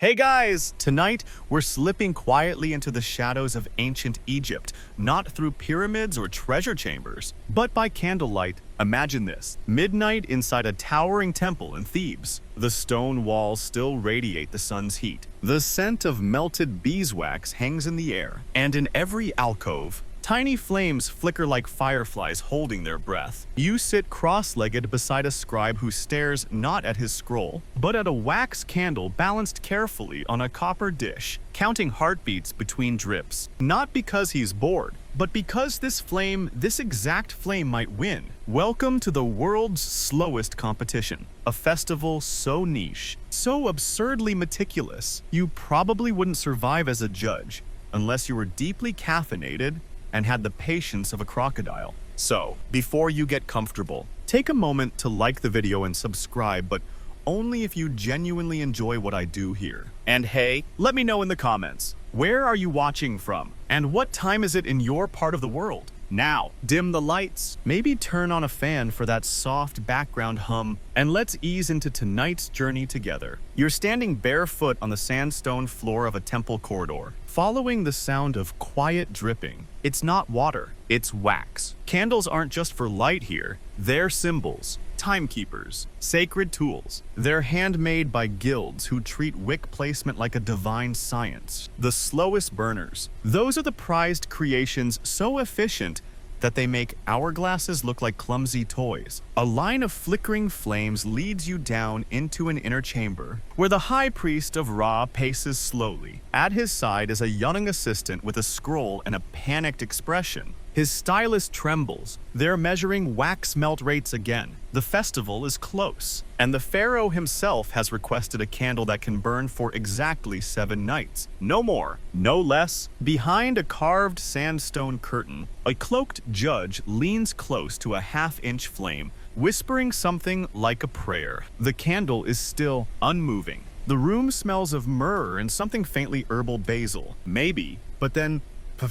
Hey guys! Tonight, we're slipping quietly into the shadows of ancient Egypt, not through pyramids or treasure chambers, but by candlelight. Imagine this: midnight inside a towering temple in Thebes. The stone walls still radiate the sun's heat. The scent of melted beeswax hangs in the air, and in every alcove, tiny flames flicker like fireflies holding their breath. You sit cross-legged beside a scribe who stares not at his scroll, but at a wax candle balanced carefully on a copper dish, counting heartbeats between drips. Not because he's bored, but because this exact flame might win. Welcome to the world's slowest competition. A festival so niche, so absurdly meticulous, you probably wouldn't survive as a judge unless you were deeply caffeinated and had the patience of a crocodile. So, before you get comfortable, take a moment to like the video and subscribe, but only if you genuinely enjoy what I do here. And hey, let me know in the comments, where are you watching from? And what time is it in your part of the world? Now, dim the lights, maybe turn on a fan for that soft background hum, and let's ease into tonight's journey together. You're standing barefoot on the sandstone floor of a temple corridor, following the sound of quiet dripping. It's not water, it's wax. Candles aren't just for light here, they're symbols, timekeepers, sacred tools. They're handmade by guilds who treat wick placement like a divine science. The slowest burners. Those are the prized creations so efficient that they make hourglasses look like clumsy toys. A line of flickering flames leads you down into an inner chamber, where the high priest of Ra paces slowly. At his side is a young assistant with a scroll and a panicked expression. His stylus trembles. They're measuring wax melt rates again. The festival is close, and the pharaoh himself has requested a candle that can burn for exactly 7 nights. No more, no less. Behind a carved sandstone curtain, a cloaked judge leans close to a half-inch flame, whispering something like a prayer. The candle is still unmoving. The room smells of myrrh and something faintly herbal basil. Maybe, but then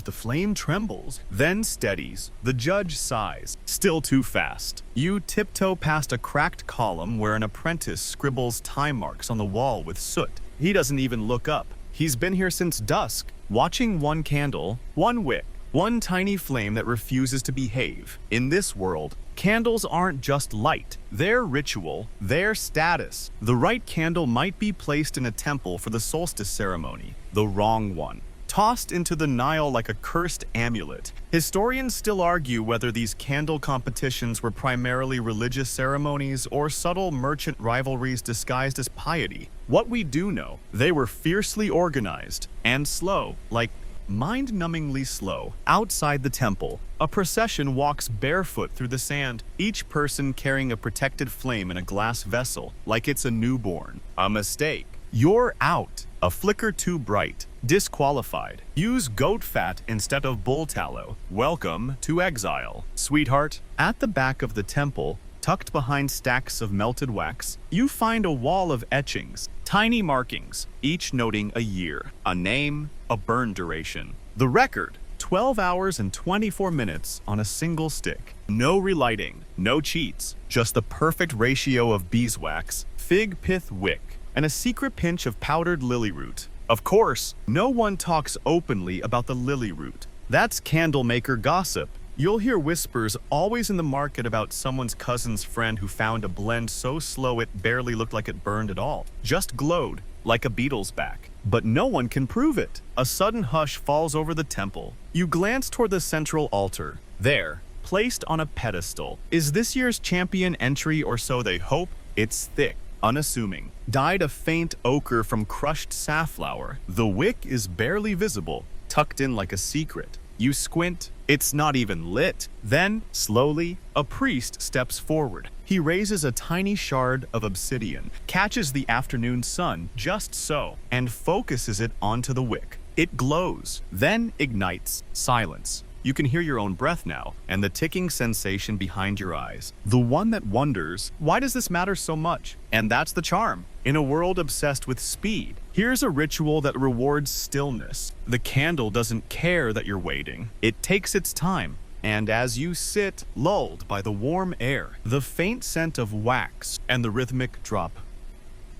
the flame trembles, then steadies. The judge sighs. Still too fast. You tiptoe past a cracked column where an apprentice scribbles time marks on the wall with soot. He doesn't even look up. He's been here since dusk, watching one candle, one wick, one tiny flame that refuses to behave. In this world, candles aren't just light. They're ritual, they're status. The right candle might be placed in a temple for the solstice ceremony. The wrong one, tossed into the Nile like a cursed amulet. Historians still argue whether these candle competitions were primarily religious ceremonies or subtle merchant rivalries disguised as piety. What we do know, they were fiercely organized and slow, like mind-numbingly slow. Outside the temple, a procession walks barefoot through the sand, each person carrying a protected flame in a glass vessel, like it's a newborn. A mistake. You're out. A flicker too bright. Disqualified. Use goat fat instead of bull tallow. Welcome to exile. Sweetheart, at the back of the temple, tucked behind stacks of melted wax, you find a wall of etchings, tiny markings, each noting a year, a name, a burn duration. The record, 12 hours and 24 minutes on a single stick. No relighting, no cheats, just the perfect ratio of beeswax, fig pith wick, and a secret pinch of powdered lily root. Of course, no one talks openly about the lily root. That's candlemaker gossip. You'll hear whispers always in the market about someone's cousin's friend who found a blend so slow it barely looked like it burned at all, just glowed like a beetle's back. But no one can prove it. A sudden hush falls over the temple. You glance toward the central altar. There, placed on a pedestal, is this year's champion entry, or so they hope. It's thick, unassuming, dyed a faint ochre from crushed safflower. The wick is barely visible, tucked in like a secret. You squint, it's not even lit. Then, slowly, a priest steps forward. He raises a tiny shard of obsidian, catches the afternoon sun just so, and focuses it onto the wick. It glows, then ignites. Silence. You can hear your own breath now, and the ticking sensation behind your eyes. The one that wonders, why does this matter so much? And that's the charm. In a world obsessed with speed, here's a ritual that rewards stillness. The candle doesn't care that you're waiting. It takes its time. And as you sit, lulled by the warm air, the faint scent of wax, and the rhythmic drop,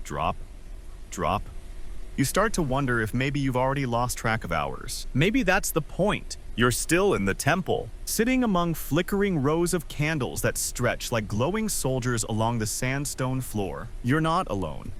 drop, drop, you start to wonder if maybe you've already lost track of hours. Maybe that's the point. You're still in the temple, sitting among flickering rows of candles that stretch like glowing soldiers along the sandstone floor. You're not alone.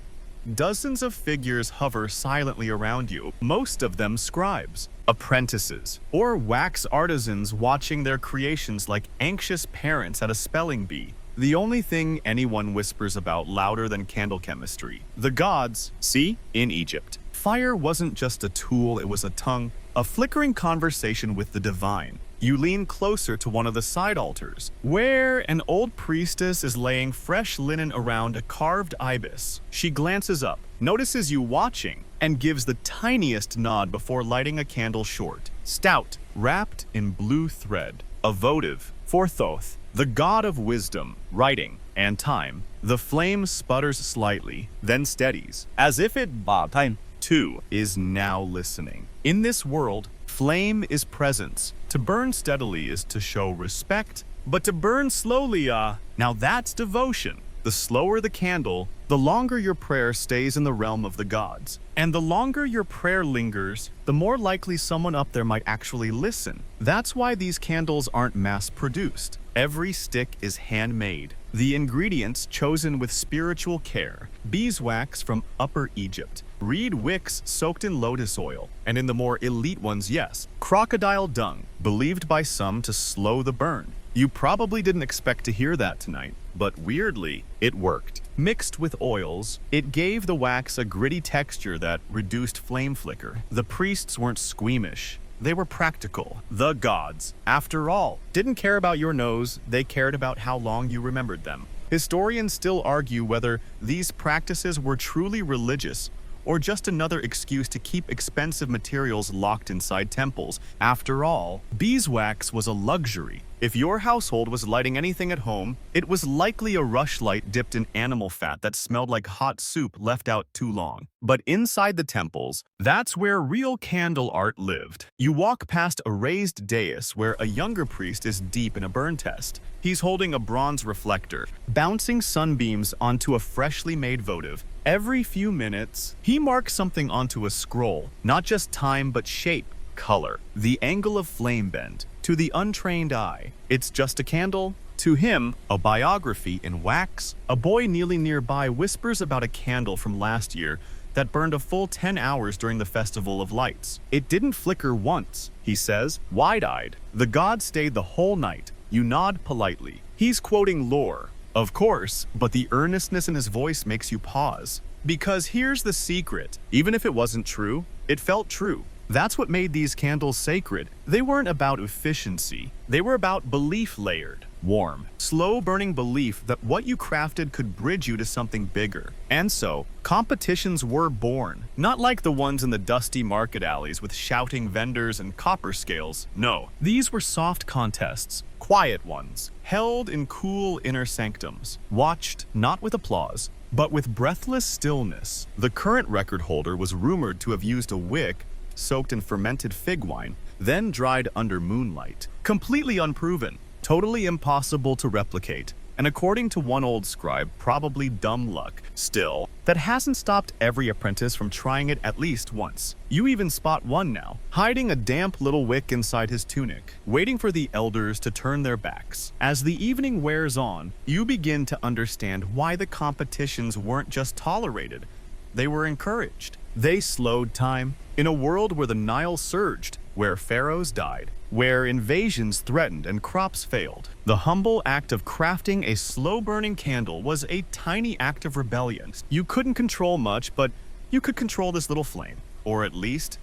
Dozens of figures hover silently around you, most of them scribes, apprentices, or wax artisans watching their creations like anxious parents at a spelling bee. The only thing anyone whispers about louder than candle chemistry. The gods, see, in Egypt. Fire wasn't just a tool, it was a tongue, a flickering conversation with the divine. You lean closer to one of the side altars, where an old priestess is laying fresh linen around a carved ibis. She glances up, notices you watching, and gives the tiniest nod before lighting a candle short, stout, wrapped in blue thread. A votive for Thoth, the god of wisdom, writing, and time. The flame sputters slightly, then steadies, as if it time too is now listening. In this world, flame is presence. To burn steadily is to show respect, but to burn slowly, now that's devotion. The slower the candle, the longer your prayer stays in the realm of the gods. And the longer your prayer lingers, the more likely someone up there might actually listen. That's why these candles aren't mass-produced. Every stick is handmade. The ingredients chosen with spiritual care. Beeswax from Upper Egypt. Reed wicks soaked in lotus oil. And in the more elite ones, yes, crocodile dung, believed by some to slow the burn. You probably didn't expect to hear that tonight, but weirdly, it worked. Mixed with oils, it gave the wax a gritty texture that reduced flame flicker. The priests weren't squeamish. They were practical. The gods, after all, didn't care about your nose, they cared about how long you remembered them. Historians still argue whether these practices were truly religious or just another excuse to keep expensive materials locked inside temples. After all, beeswax was a luxury. If your household was lighting anything at home, it was likely a rushlight dipped in animal fat that smelled like hot soup left out too long. But inside the temples, that's where real candle art lived. You walk past a raised dais where a younger priest is deep in a burn test. He's holding a bronze reflector, bouncing sunbeams onto a freshly made votive. Every few minutes, he marks something onto a scroll, not just time but shape, color, the angle of flame bend. To the untrained eye, it's just a candle. To him, a biography in wax. A boy kneeling nearby whispers about a candle from last year that burned a full 10 hours during the Festival of Lights. It didn't flicker once, he says, wide-eyed. The god stayed the whole night. You nod politely. He's quoting lore, of course, but the earnestness in his voice makes you pause. Because here's the secret. Even if it wasn't true, it felt true. That's what made these candles sacred. They weren't about efficiency. They were about belief layered, warm, slow-burning belief that what you crafted could bridge you to something bigger. And so, competitions were born. Not like the ones in the dusty market alleys with shouting vendors and copper scales. No, these were soft contests, quiet ones, held in cool inner sanctums, watched not with applause, but with breathless stillness. The current record holder was rumored to have used a wick soaked in fermented fig wine, then dried under moonlight. Completely unproven, totally impossible to replicate, and according to one old scribe, probably dumb luck. Still, that hasn't stopped every apprentice from trying it at least once. You even spot one now, hiding a damp little wick inside his tunic, waiting for the elders to turn their backs. As the evening wears on, you begin to understand why the competitions weren't just tolerated, they were encouraged. They slowed time. In a world where the Nile surged, where pharaohs died, where invasions threatened and crops failed, the humble act of crafting a slow-burning candle was a tiny act of rebellion. You couldn't control much, but you could control this little flame. Or at least,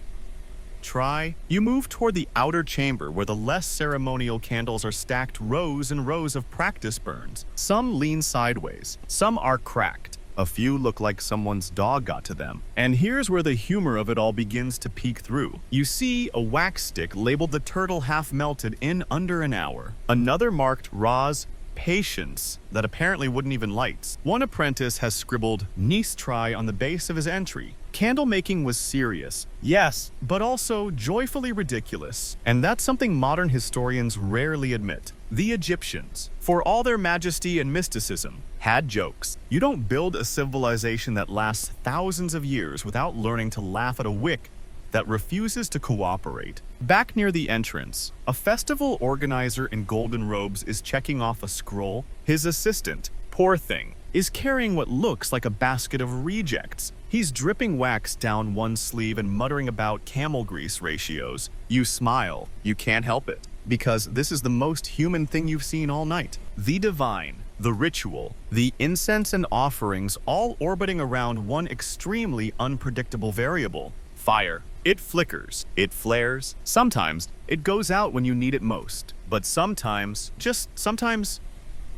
try. You move toward the outer chamber where the less ceremonial candles are stacked rows and rows of practice burns. Some lean sideways, some are cracked. A few look like someone's dog got to them. And here's where the humor of it all begins to peek through. You see a wax stick labeled the turtle half melted in under an hour. Another marked Ra's patience that apparently wouldn't even light. One apprentice has scribbled "Nice try" on the base of his entry. Candle making was serious, yes, but also joyfully ridiculous. And that's something modern historians rarely admit. The Egyptians, for all their majesty and mysticism, had jokes. You don't build a civilization that lasts thousands of years without learning to laugh at a wick that refuses to cooperate. Back near the entrance, a festival organizer in golden robes is checking off a scroll. His assistant, poor thing, is carrying what looks like a basket of rejects. He's dripping wax down one sleeve and muttering about camel grease ratios. You smile. You can't help it, because this is the most human thing you've seen all night. The divine, the ritual, the incense and offerings all orbiting around one extremely unpredictable variable: fire. It flickers, it flares, sometimes it goes out when you need it most, but sometimes, just sometimes,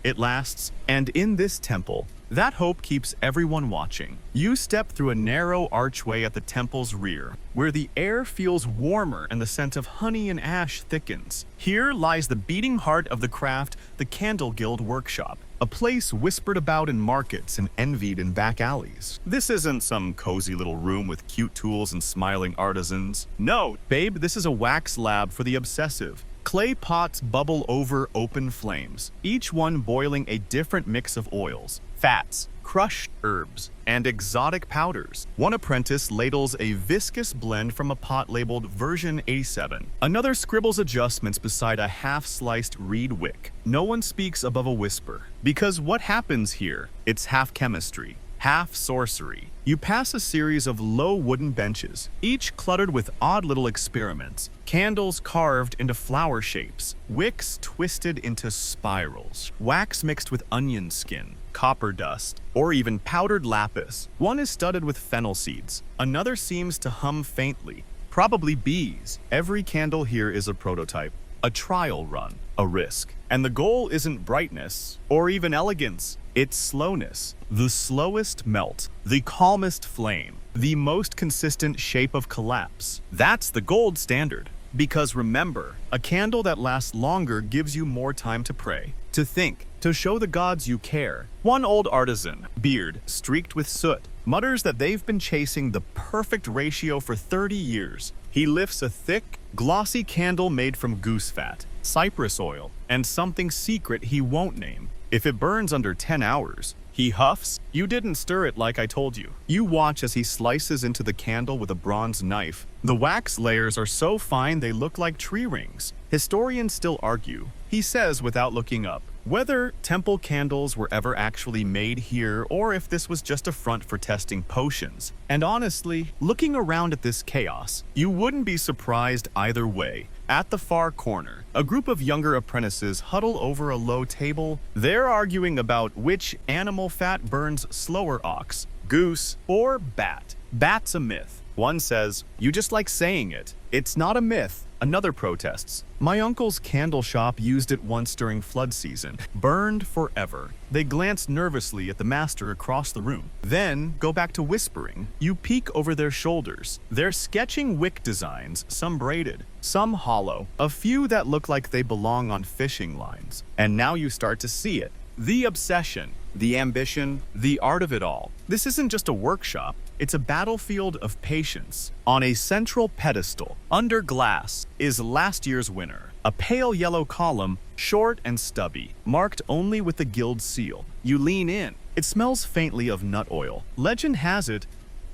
it lasts. And in this temple, that hope keeps everyone watching. You step through a narrow archway at the temple's rear, where the air feels warmer and the scent of honey and ash thickens. Here lies the beating heart of the craft, the Candle Guild Workshop, a place whispered about in markets and envied in back alleys. This isn't some cozy little room with cute tools and smiling artisans. No, babe, this is a wax lab for the obsessive. Clay pots bubble over open flames, each one boiling a different mix of oils, fats, crushed herbs, and exotic powders. One apprentice ladles a viscous blend from a pot labeled version 87. Another scribbles adjustments beside a half-sliced reed wick. No one speaks above a whisper, because what happens here, it's half chemistry, half sorcery. You pass a series of low wooden benches, each cluttered with odd little experiments. Candles carved into flower shapes, wicks twisted into spirals, wax mixed with onion skin, copper dust, or even powdered lapis. One is studded with fennel seeds. Another seems to hum faintly, probably bees. Every candle here is a prototype, a trial run, a risk. And the goal isn't brightness or even elegance. It's slowness. The slowest melt, the calmest flame, the most consistent shape of collapse. That's the gold standard. Because remember, a candle that lasts longer gives you more time to pray, to think, to show the gods you care. One old artisan, beard streaked with soot, mutters that they've been chasing the perfect ratio for 30 years. He lifts a thick, glossy candle made from goose fat, cypress oil, and something secret he won't name. If it burns under 10 hours, he huffs. You didn't stir it like I told you. You watch as he slices into the candle with a bronze knife. The wax layers are so fine they look like tree rings. Historians still argue, he says without looking up, whether temple candles were ever actually made here or if this was just a front for testing potions. And honestly, looking around at this chaos, you wouldn't be surprised either way. At the far corner, a group of younger apprentices huddle over a low table. They're arguing about which animal fat burns slower: ox, goose, or bat. Bat's a myth. One says, you just like saying it. It's not a myth. Another protests. My uncle's candle shop used it once during flood season. Burned forever. They glance nervously at the master across the room. Then go back to whispering. You peek over their shoulders. They're sketching wick designs, some braided, some hollow, a few that look like they belong on fishing lines. And now you start to see it. The obsession, the ambition, the art of it all. This isn't just a workshop. It's a battlefield of patience. On a central pedestal, under glass, is last year's winner. A pale yellow column, short and stubby, marked only with the guild seal. You lean in. It smells faintly of nut oil. Legend has it,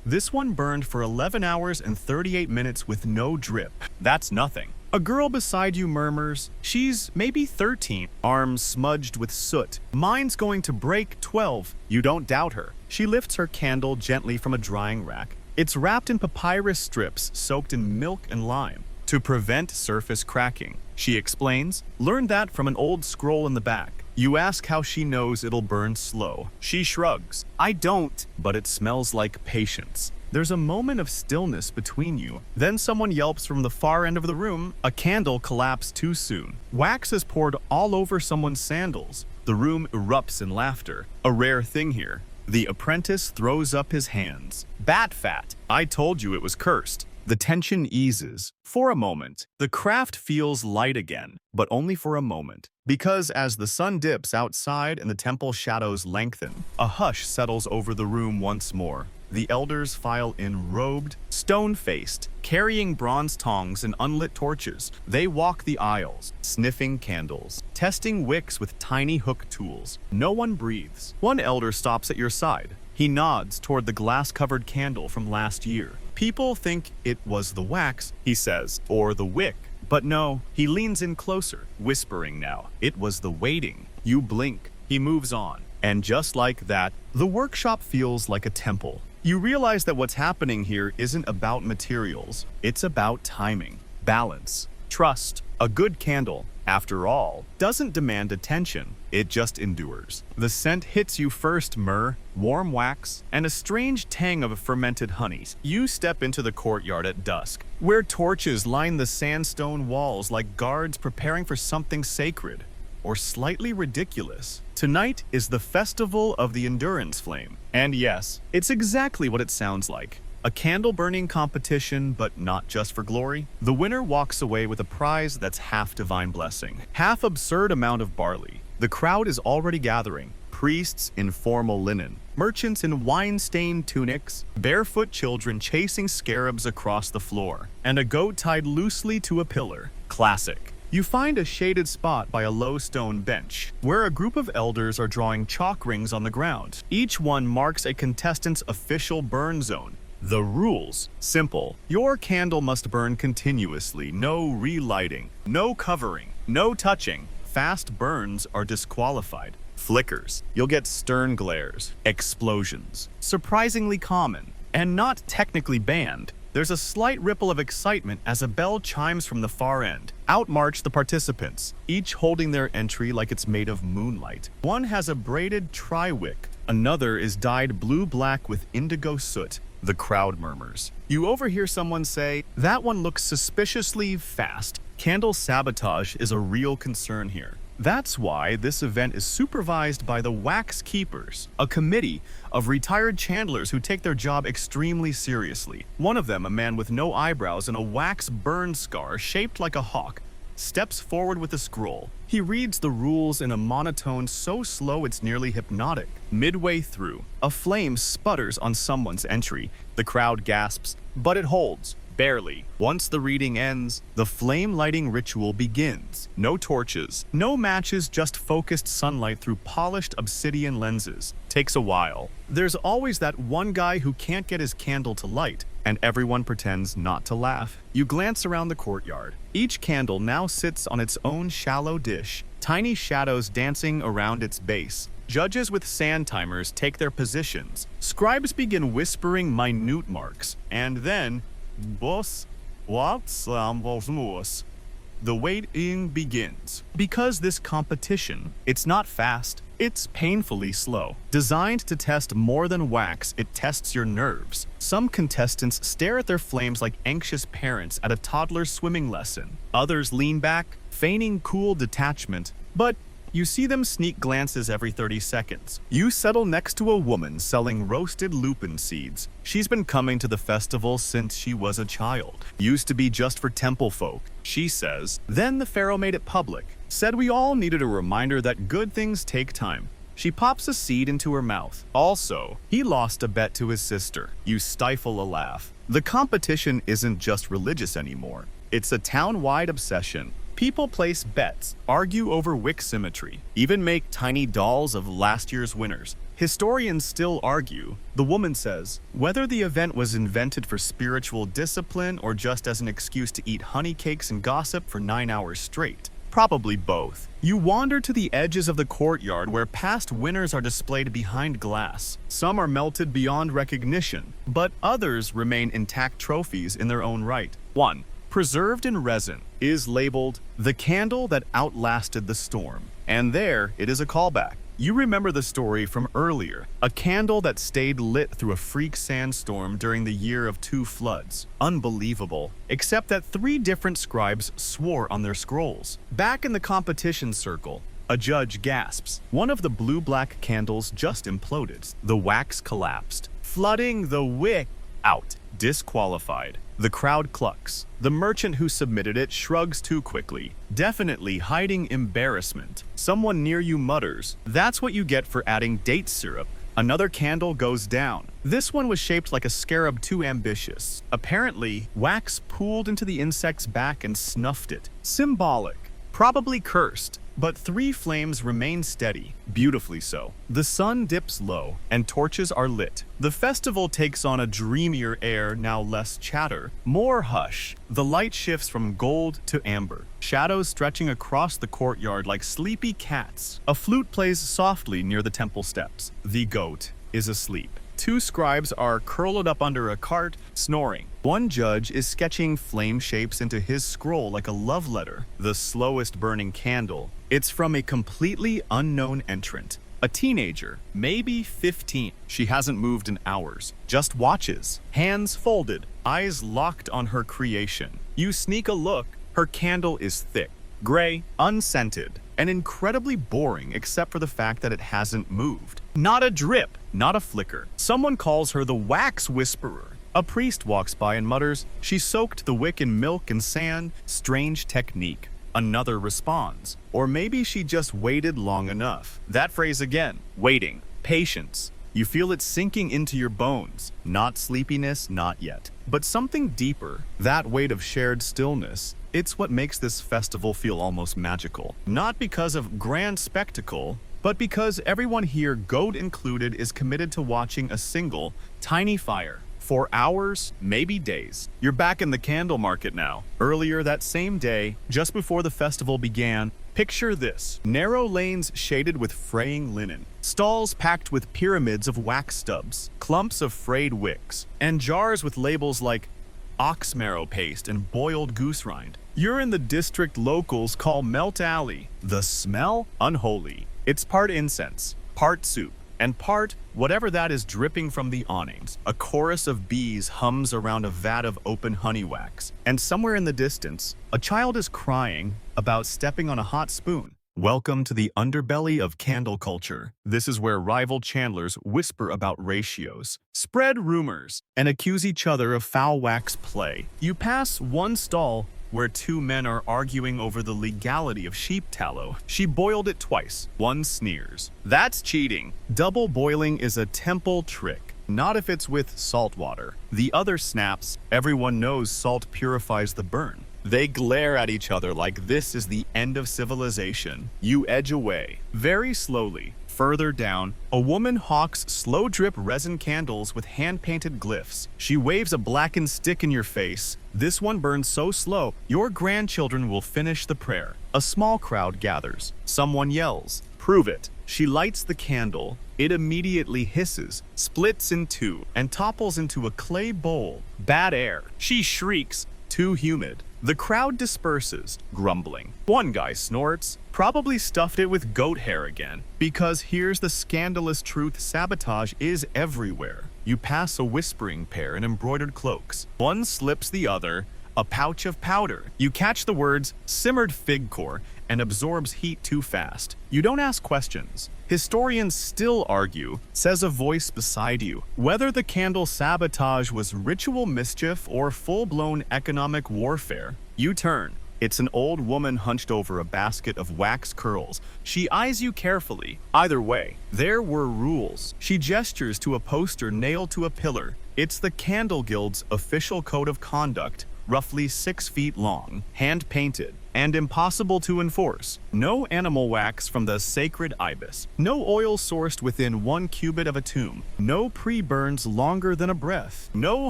this one burned for 11 hours and 38 minutes with no drip. That's nothing. A girl beside you murmurs, she's maybe 13, arms smudged with soot. Mine's going to break 12. You don't doubt her. She lifts her candle gently from a drying rack. It's wrapped in papyrus strips soaked in milk and lime to prevent surface cracking. She explains, learned that from an old scroll in the back. You ask how she knows it'll burn slow. She shrugs. I don't, but it smells like patience. There's a moment of stillness between you. Then someone yelps from the far end of the room. A candle collapsed too soon. Wax is poured all over someone's sandals. The room erupts in laughter. A rare thing here. The apprentice throws up his hands. Bat fat. I told you it was cursed. The tension eases. For a moment, the craft feels light again, but only for a moment. Because as the sun dips outside and the temple shadows lengthen, a hush settles over the room once more. The elders file in robed, stone-faced, carrying bronze tongs and unlit torches. They walk the aisles, sniffing candles, testing wicks with tiny hook tools. No one breathes. One elder stops at your side. He nods toward the glass-covered candle from last year. People think it was the wax, he says, or the wick. But no, he leans in closer, whispering now. It was the waiting. You blink. He moves on. And just like that, the workshop feels like a temple. You realize that what's happening here isn't about materials. It's about timing, balance, trust. A good candle, after all, doesn't demand attention. It just endures. The scent hits you first: myrrh, warm wax, and a strange tang of fermented honeys. You step into the courtyard at dusk, where torches line the sandstone walls like guards preparing for something sacred or slightly ridiculous. Tonight is the Festival of the Endurance Flame. And yes, it's exactly what it sounds like. A candle-burning competition, but not just for glory. The winner walks away with a prize that's half divine blessing, half absurd amount of barley. The crowd is already gathering. Priests in formal linen, merchants in wine-stained tunics, barefoot children chasing scarabs across the floor, and a goat tied loosely to a pillar. Classic. You find a shaded spot by a low stone bench, where a group of elders are drawing chalk rings on the ground. Each one marks a contestant's official burn zone. The rules: simple. Your candle must burn continuously, no relighting, no covering, no touching. Fast burns are disqualified. Flickers. You'll get stern glares. Explosions. Surprisingly common, and not technically banned. There's a slight ripple of excitement as a bell chimes from the far end. Out march the participants, each holding their entry like it's made of moonlight. One has a braided tri-wick. Another is dyed blue-black with indigo soot. The crowd murmurs. You overhear someone say, "That one looks suspiciously fast." Candle sabotage is a real concern here. That's why this event is supervised by the Wax Keepers, a committee of retired chandlers who take their job extremely seriously. One of them, a man with no eyebrows and a wax burn scar shaped like a hawk, steps forward with a scroll. He reads the rules in a monotone so slow it's nearly hypnotic. Midway through, a flame sputters on someone's entry. The crowd gasps, but it holds. Barely. Once the reading ends, the flame lighting ritual begins. No torches, no matches, just focused sunlight through polished obsidian lenses. Takes a while. There's always that one guy who can't get his candle to light, and everyone pretends not to laugh. You glance around the courtyard. Each candle now sits on its own shallow dish, tiny shadows dancing around its base. Judges with sand timers take their positions. Scribes begin whispering minute marks, and then Boss, what's the waiting begins. Because this competition, it's not fast, it's painfully slow. Designed to test more than wax, it tests your nerves. Some contestants stare at their flames like anxious parents at a toddler's swimming lesson. Others lean back, feigning cool detachment, but you see them sneak glances every 30 seconds. You settle next to a woman selling roasted lupin seeds. She's been coming to the festival since she was a child. Used to be just for temple folk, she says. Then the pharaoh made it public. Said we all needed a reminder that good things take time. She pops a seed into her mouth. Also, he lost a bet to his sister. You stifle a laugh. The competition isn't just religious anymore. It's a town-wide obsession. People place bets, argue over wick symmetry, even make tiny dolls of last year's winners. Historians still argue. The woman says, whether the event was invented for spiritual discipline or just as an excuse to eat honey cakes and gossip for 9 hours straight. Probably both. You wander to the edges of the courtyard where past winners are displayed behind glass. Some are melted beyond recognition, but others remain intact trophies in their own right. 1. Preserved in resin, is labeled "The Candle That Outlasted the Storm." And there, it is a callback. You remember the story from earlier, a candle that stayed lit through a freak sandstorm during the year of 2 floods. Unbelievable. Except that 3 different scribes swore on their scrolls. Back in the competition circle, a judge gasps. One of the blue-black candles just imploded. The wax collapsed, flooding the wick out. Disqualified. The crowd clucks. The merchant who submitted it shrugs too quickly, definitely hiding embarrassment. Someone near you mutters, "That's what you get for adding date syrup." Another candle goes down. This one was shaped like a scarab too ambitious. Apparently, wax pooled into the insect's back and snuffed it. Symbolic. Probably cursed, but 3 flames remain steady, beautifully so. The sun dips low, and torches are lit. The festival takes on a dreamier air, now less chatter, more hush. The light shifts from gold to amber, shadows stretching across the courtyard like sleepy cats. A flute plays softly near the temple steps. The goat is asleep. 2 scribes are curled up under a cart, snoring. 1 judge is sketching flame shapes into his scroll like a love letter. The slowest burning candle. It's from a completely unknown entrant. A teenager, maybe 15. She hasn't moved in hours, just watches, hands folded, eyes locked on her creation. You sneak a look, her candle is thick, gray, unscented, and incredibly boring except for the fact that it hasn't moved. Not a drip, not a flicker. Someone calls her the wax whisperer. A priest walks by and mutters, "She soaked the wick in milk and sand, strange technique." Another responds, or maybe she just waited long enough. That phrase again, waiting, patience. You feel it sinking into your bones. Not sleepiness, not yet, but something deeper. That weight of shared stillness. It's what makes this festival feel almost magical. Not because of grand spectacle, but because everyone here, goat included, is committed to watching a single, tiny fire. For hours, maybe days. You're back in the candle market now. Earlier that same day, just before the festival began, picture this. Narrow lanes shaded with fraying linen. Stalls packed with pyramids of wax stubs, clumps of frayed wicks, and jars with labels like ox marrow paste and boiled goose rind. You're in the district locals call Melt Alley. The smell? Unholy. It's part incense, part soup, and part whatever that is dripping from the awnings. A chorus of bees hums around a vat of open honey wax. And somewhere in the distance, a child is crying about stepping on a hot spoon. Welcome to the underbelly of candle culture. This is where rival chandlers whisper about ratios, spread rumors, and accuse each other of foul wax play. You pass one stall where 2 men are arguing over the legality of sheep tallow. She boiled it twice. One sneers. That's cheating. Double boiling is a temple trick. Not if it's with salt water. The other snaps. Everyone knows salt purifies the burn. They glare at each other like this is the end of civilization. You edge away, very slowly. Further down, a woman hawks slow-drip resin candles with hand-painted glyphs. She waves a blackened stick in your face. This one burns so slow, your grandchildren will finish the prayer. A small crowd gathers. Someone yells, "Prove it." She lights the candle. It immediately hisses, splits in 2, and topples into a clay bowl. Bad air. She shrieks, "Too humid." The crowd disperses, grumbling. One guy snorts, probably stuffed it with goat hair again. Because here's the scandalous truth, sabotage is everywhere. You pass a whispering pair in embroidered cloaks. One slips the other, a pouch of powder. You catch the words, simmered fig core, and absorbs heat too fast. You don't ask questions. Historians still argue, says a voice beside you, whether the candle sabotage was ritual mischief or full-blown economic warfare. You turn. It's an old woman hunched over a basket of wax curls. She eyes you carefully. Either way, there were rules. She gestures to a poster nailed to a pillar. It's the Candle Guild's official code of conduct, roughly 6 feet long, hand-painted, and impossible to enforce. No animal wax from the sacred ibis. No oil sourced within 1 cubit of a tomb. No pre-burns longer than a breath. No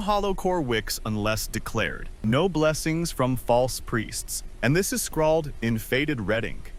hollow core wicks unless declared. No blessings from false priests. And this is scrawled in faded red ink.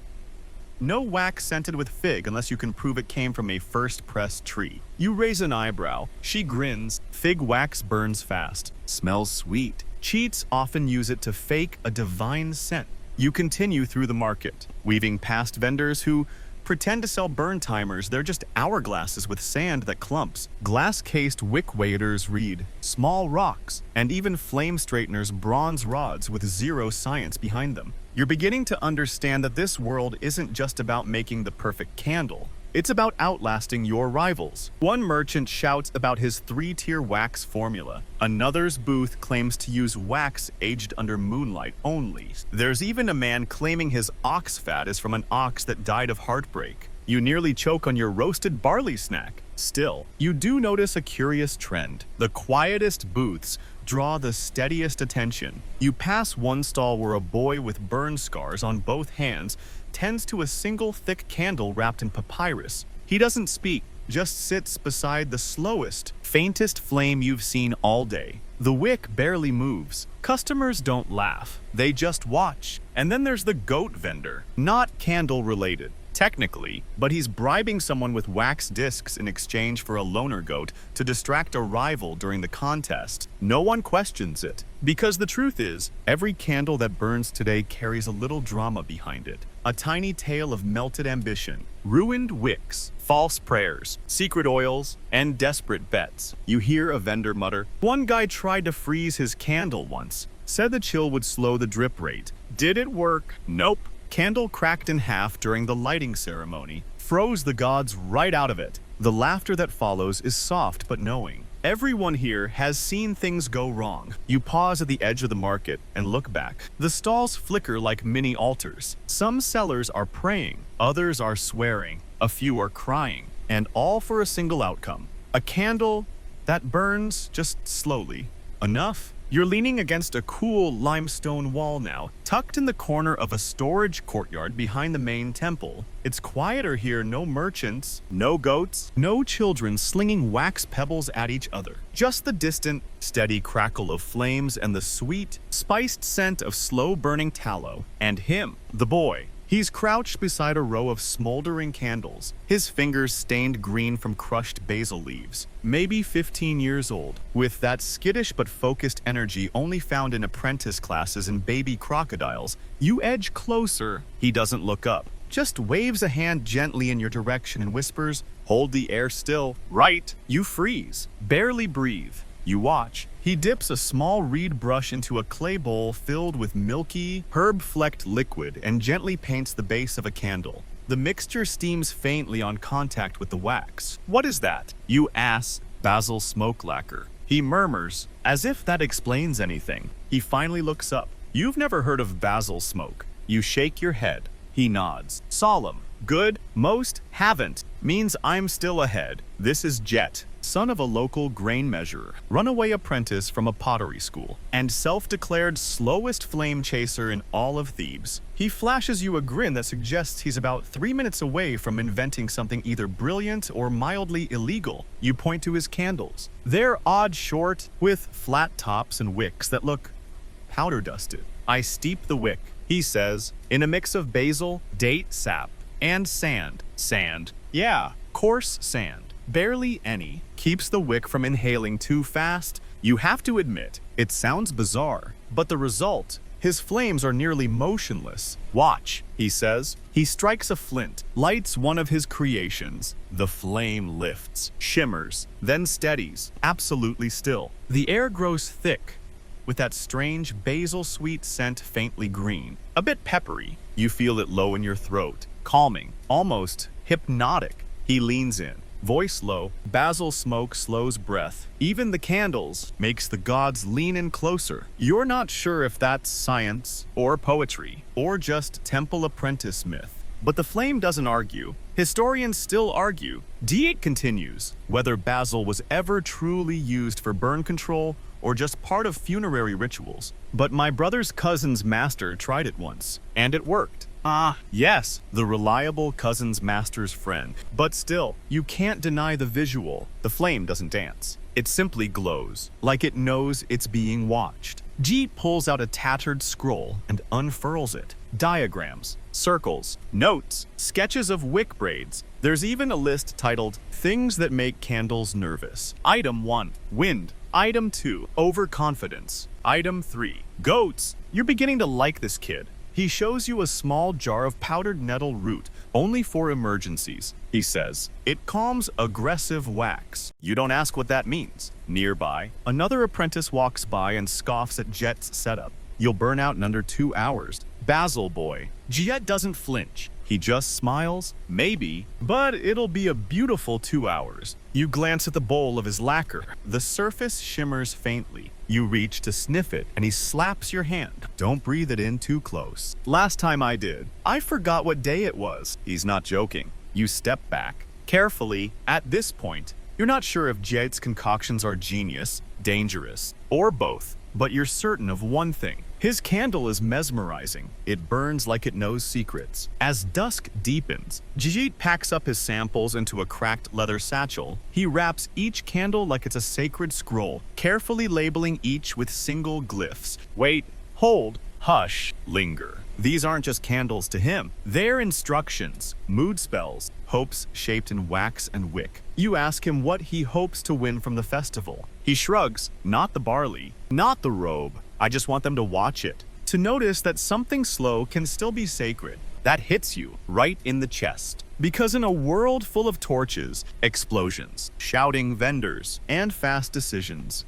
No wax scented with fig unless you can prove it came from a first-pressed tree. You raise an eyebrow. She grins. Fig wax burns fast. Smells sweet. Cheats often use it to fake a divine scent. You continue through the market, weaving past vendors who pretend to sell burn timers. They're just hourglasses with sand that clumps. Glass-cased wick waiters read small rocks, and even flame straighteners bronze rods with zero science behind them. You're beginning to understand that this world isn't just about making the perfect candle. It's about outlasting your rivals. One merchant shouts about his 3-tier wax formula. Another's booth claims to use wax aged under moonlight only. There's even a man claiming his ox fat is from an ox that died of heartbreak. You nearly choke on your roasted barley snack. Still, you do notice a curious trend. The quietest booths draw the steadiest attention. You pass one stall where a boy with burn scars on both hands tends to a single thick candle wrapped in papyrus. He doesn't speak, just sits beside the slowest, faintest flame you've seen all day. The wick barely moves. Customers don't laugh, they just watch. And then there's the goat vendor, not candle related, technically, but he's bribing someone with wax discs in exchange for a loner goat to distract a rival during the contest. No one questions it, because the truth is, every candle that burns today carries a little drama behind it. A tiny tale of melted ambition, ruined wicks, false prayers, secret oils, and desperate bets. You hear a vendor mutter, "One guy tried to freeze his candle once, said the chill would slow the drip rate. Did it work? Nope. Candle cracked in half during the lighting ceremony, froze the gods right out of it." The laughter that follows is soft but knowing. Everyone here has seen things go wrong. You pause at the edge of the market and look back. The stalls flicker like mini altars. Some sellers are praying, others are swearing, a few are crying, and all for a single outcome. A candle that burns just slowly. Enough? You're leaning against a cool limestone wall now, tucked in the corner of a storage courtyard behind the main temple. It's quieter here, no merchants, no goats, no children slinging wax pebbles at each other. Just the distant, steady crackle of flames and the sweet, spiced scent of slow-burning tallow. And him, the boy. He's crouched beside a row of smoldering candles, his fingers stained green from crushed basil leaves. Maybe 15 years old, with that skittish but focused energy only found in apprentice classes and baby crocodiles. You edge closer. He doesn't look up, just waves a hand gently in your direction and whispers, "Hold the air still." Right. You freeze, barely breathe. You watch. He dips a small reed brush into a clay bowl filled with milky, herb-flecked liquid and gently paints the base of a candle. The mixture steams faintly on contact with the wax. "What is that?" You ask. "Basil smoke lacquer." He murmurs, as if that explains anything. He finally looks up. "You've never heard of basil smoke." You shake your head. He nods. Solemn. "Good. Most haven't. Means I'm still ahead. This is Jet, son of a local grain measurer, runaway apprentice from a pottery school, and self-declared slowest flame chaser in all of Thebes." He flashes you a grin that suggests he's about 3 minutes away from inventing something either brilliant or mildly illegal. You point to his candles. They're odd short, with flat tops and wicks that look powder dusted. "I steep the wick," he says, "in a mix of basil, date sap, and sand." Sand. Yeah, coarse sand. Barely any. Keeps the wick from inhaling too fast. You have to admit, it sounds bizarre, but the result, his flames are nearly motionless. "Watch," he says. He strikes a flint, lights one of his creations. The flame lifts, shimmers, then steadies, absolutely still. The air grows thick, with that strange basil-sweet scent faintly green, a bit peppery. You feel it low in your throat, calming, almost hypnotic. He leans in, voice low. Basil smoke slows breath. Even the candles makes the gods lean in closer. You're not sure if that's science, or poetry, or just temple apprentice myth. But the flame doesn't argue. Historians still argue. D8 continues, whether basil was ever truly used for burn control or just part of funerary rituals. But my brother's cousin's master tried it once, and it worked. Ah, yes, the reliable cousin's master's friend. But still, you can't deny the visual. The flame doesn't dance. It simply glows, like it knows it's being watched. G pulls out a tattered scroll and unfurls it. Diagrams, circles, notes, sketches of wick braids. There's even a list titled, "Things That Make Candles Nervous." Item 1, wind. Item 2, overconfidence. Item 3, goats. You're beginning to like this kid. He shows you a small jar of powdered nettle root, only for emergencies. He says, "It calms aggressive wax." You don't ask what that means. Nearby, another apprentice walks by and scoffs at Jet's setup. "You'll burn out in under 2 hours. Basil boy." Jet doesn't flinch. He just smiles, maybe, but it'll be a beautiful 2 hours. You glance at the bowl of his lacquer. The surface shimmers faintly. You reach to sniff it, and he slaps your hand. "Don't breathe it in too close. Last time I did, I forgot what day it was." He's not joking. You step back. Carefully, at this point, You're not sure if Jade's concoctions are genius, dangerous, or both, but you're certain of one thing. His candle is mesmerizing. It burns like it knows secrets. As dusk deepens, Jijit packs up his samples into a cracked leather satchel. He wraps each candle like it's a sacred scroll, carefully labeling each with single glyphs. Wait, hold, hush, linger. These aren't just candles to him. They're instructions, mood spells, hopes shaped in wax and wick. You ask him what he hopes to win from the festival. He shrugs, not the barley, not the robe. I just want them to watch it, to notice that something slow can still be sacred. That hits you right in the chest. Because in a world full of torches, explosions, shouting vendors, and fast decisions,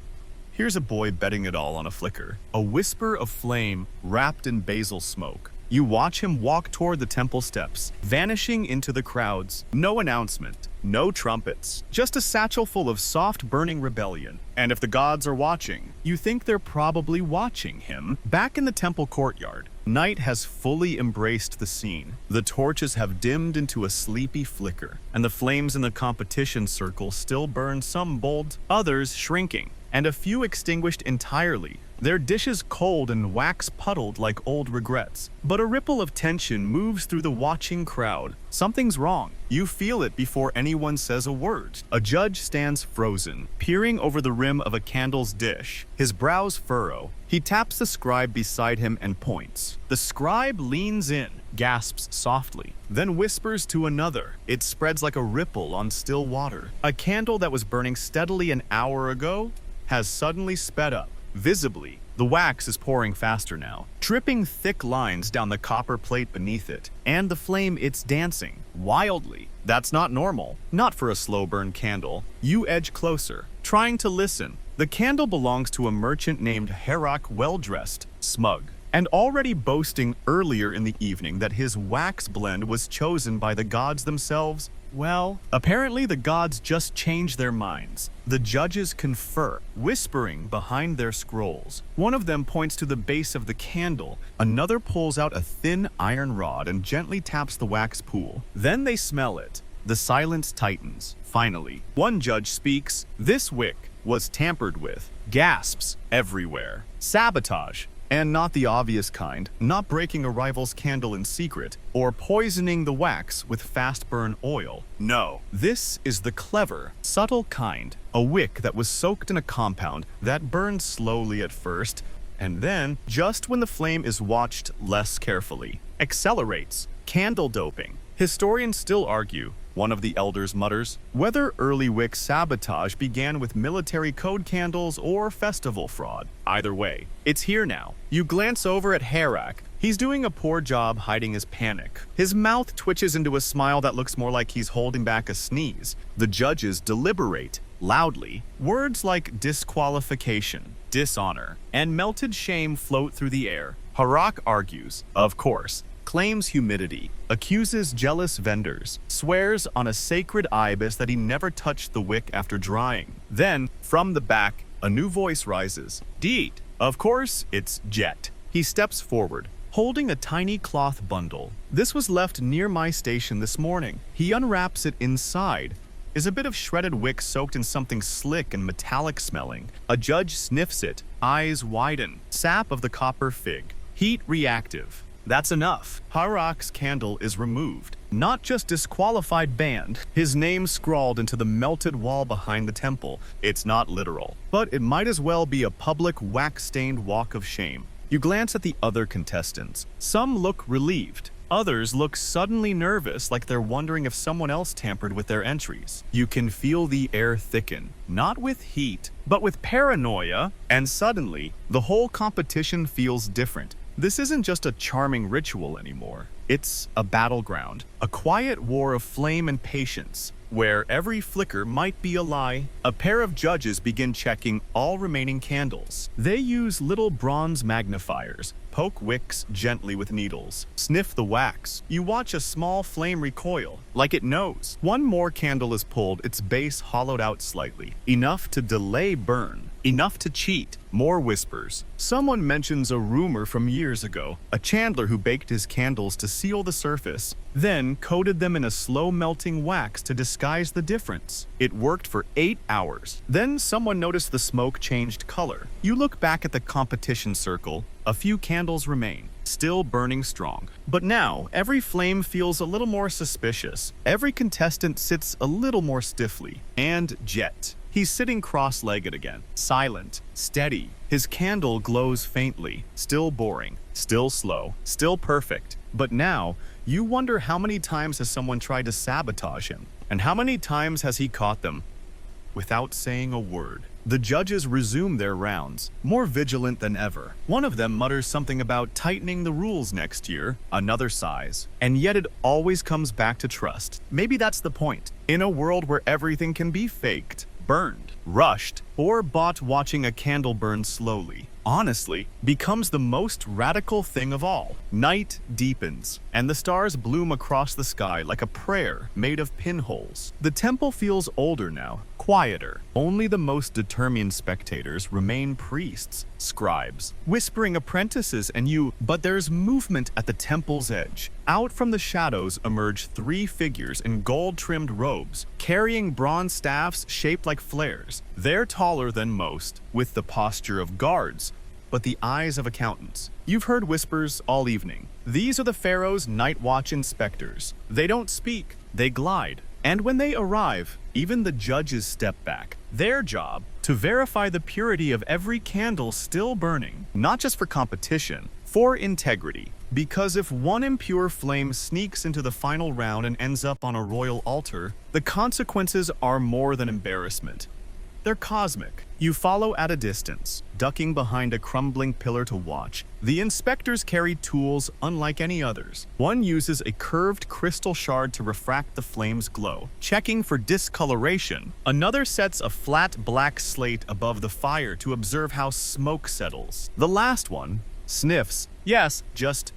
here's a boy betting it all on a flicker. A whisper of flame wrapped in basil smoke. You watch him walk toward the temple steps, vanishing into the crowds. No announcement, no trumpets, just a satchel full of soft burning rebellion. And if the gods are watching, you think they're probably watching him. Back in the temple courtyard, night has fully embraced the scene. The torches have dimmed into a sleepy flicker, and the flames in the competition circle still burn, some bold, others shrinking, and a few extinguished entirely, their dishes cold and wax puddled like old regrets. But a ripple of tension moves through the watching crowd. Something's wrong. You feel it before anyone says a word. A judge stands frozen, peering over the rim of a candle's dish. His brows furrow. He taps the scribe beside him and points. The scribe leans in, gasps softly, then whispers to another. It spreads like a ripple on still water. A candle that was burning steadily an hour ago has suddenly sped up. Visibly, the wax is pouring faster now, dripping thick lines down the copper plate beneath it, and the flame it's dancing, wildly. That's not normal, not for a slow burn candle. You edge closer, trying to listen. The candle belongs to a merchant named Herak, well-dressed, smug, and already boasting earlier in the evening that his wax blend was chosen by the gods themselves. Well, apparently the gods just changed their minds. The judges confer, whispering behind their scrolls. One of them points to the base of the candle. Another pulls out a thin iron rod and gently taps the wax pool. Then they smell it. The silence tightens. Finally, one judge speaks. This wick was tampered with. Gasps everywhere. Sabotage. And not the obvious kind, not breaking a rival's candle in secret, or poisoning the wax with fast burn oil. No, this is the clever, subtle kind, a wick that was soaked in a compound that burns slowly at first, and then, just when the flame is watched less carefully, accelerates. Candle doping. Historians still argue, one of the elders mutters, whether early wick sabotage began with military code candles or festival fraud. Either way, it's here now. You glance over at Herak. He's doing a poor job hiding his panic. His mouth twitches into a smile that looks more like he's holding back a sneeze. The judges deliberate, loudly. Words like disqualification, dishonor, and melted shame float through the air. Herak argues, of course, claims humidity, accuses jealous vendors, swears on a sacred ibis that he never touched the wick after drying. Then, from the back, a new voice rises. Deed. Of course, it's Jet. He steps forward, holding a tiny cloth bundle. This was left near my station this morning. He unwraps it. Inside is a bit of shredded wick soaked in something slick and metallic smelling. A judge sniffs it, eyes widen. Sap of the copper fig. Heat reactive. That's enough. Herak's candle is removed. Not just disqualified, banned. His name scrawled into the melted wall behind the temple. It's not literal, but it might as well be a public wax-stained walk of shame. You glance at the other contestants. Some look relieved. Others look suddenly nervous, like they're wondering if someone else tampered with their entries. You can feel the air thicken, not with heat, but with paranoia, and suddenly, the whole competition feels different. This isn't just a charming ritual anymore. It's a battleground, a quiet war of flame and patience, where every flicker might be a lie. A pair of judges begin checking all remaining candles. They use little bronze magnifiers, poke wicks gently with needles, sniff the wax. You watch a small flame recoil, like it knows. One more candle is pulled, its base hollowed out slightly, enough to delay burn. Enough to cheat. More whispers. Someone mentions a rumor from years ago. A chandler who baked his candles to seal the surface, then coated them in a slow-melting wax to disguise the difference. It worked for 8 hours. Then someone noticed the smoke changed color. You look back at the competition circle. A few candles remain, still burning strong. But now, every flame feels a little more suspicious. Every contestant sits a little more stiffly. And Jet. He's sitting cross-legged again, silent, steady. His candle glows faintly, still boring, still slow, still perfect. But now, you wonder how many times has someone tried to sabotage him, and how many times has he caught them without saying a word. The judges resume their rounds, more vigilant than ever. One of them mutters something about tightening the rules next year, another sighs. And yet it always comes back to trust. Maybe that's the point. In a world where everything can be faked, burned, rushed, or bought, watching a candle burn slowly, honestly, becomes the most radical thing of all. Night deepens, and the stars bloom across the sky like a prayer made of pinholes. The temple feels older now, quieter. Only the most determined spectators remain priests, scribes, whispering apprentices, but there's movement at the temple's edge. Out from the shadows emerge 3 figures in gold-trimmed robes, carrying bronze staffs shaped like flares. They're taller than most, with the posture of guards, but the eyes of accountants. You've heard whispers all evening. These are the Pharaoh's night watch inspectors. They don't speak, they glide. And when they arrive, even the judges step back. Their job, to verify the purity of every candle still burning, not just for competition, for integrity. Because if one impure flame sneaks into the final round and ends up on a royal altar, the consequences are more than embarrassment. They're cosmic. You follow at a distance, ducking behind a crumbling pillar to watch. The inspectors carry tools unlike any others. One uses a curved crystal shard to refract the flame's glow, checking for discoloration. Another sets a flat black slate above the fire to observe how smoke settles. The last one sniffs. Yes, just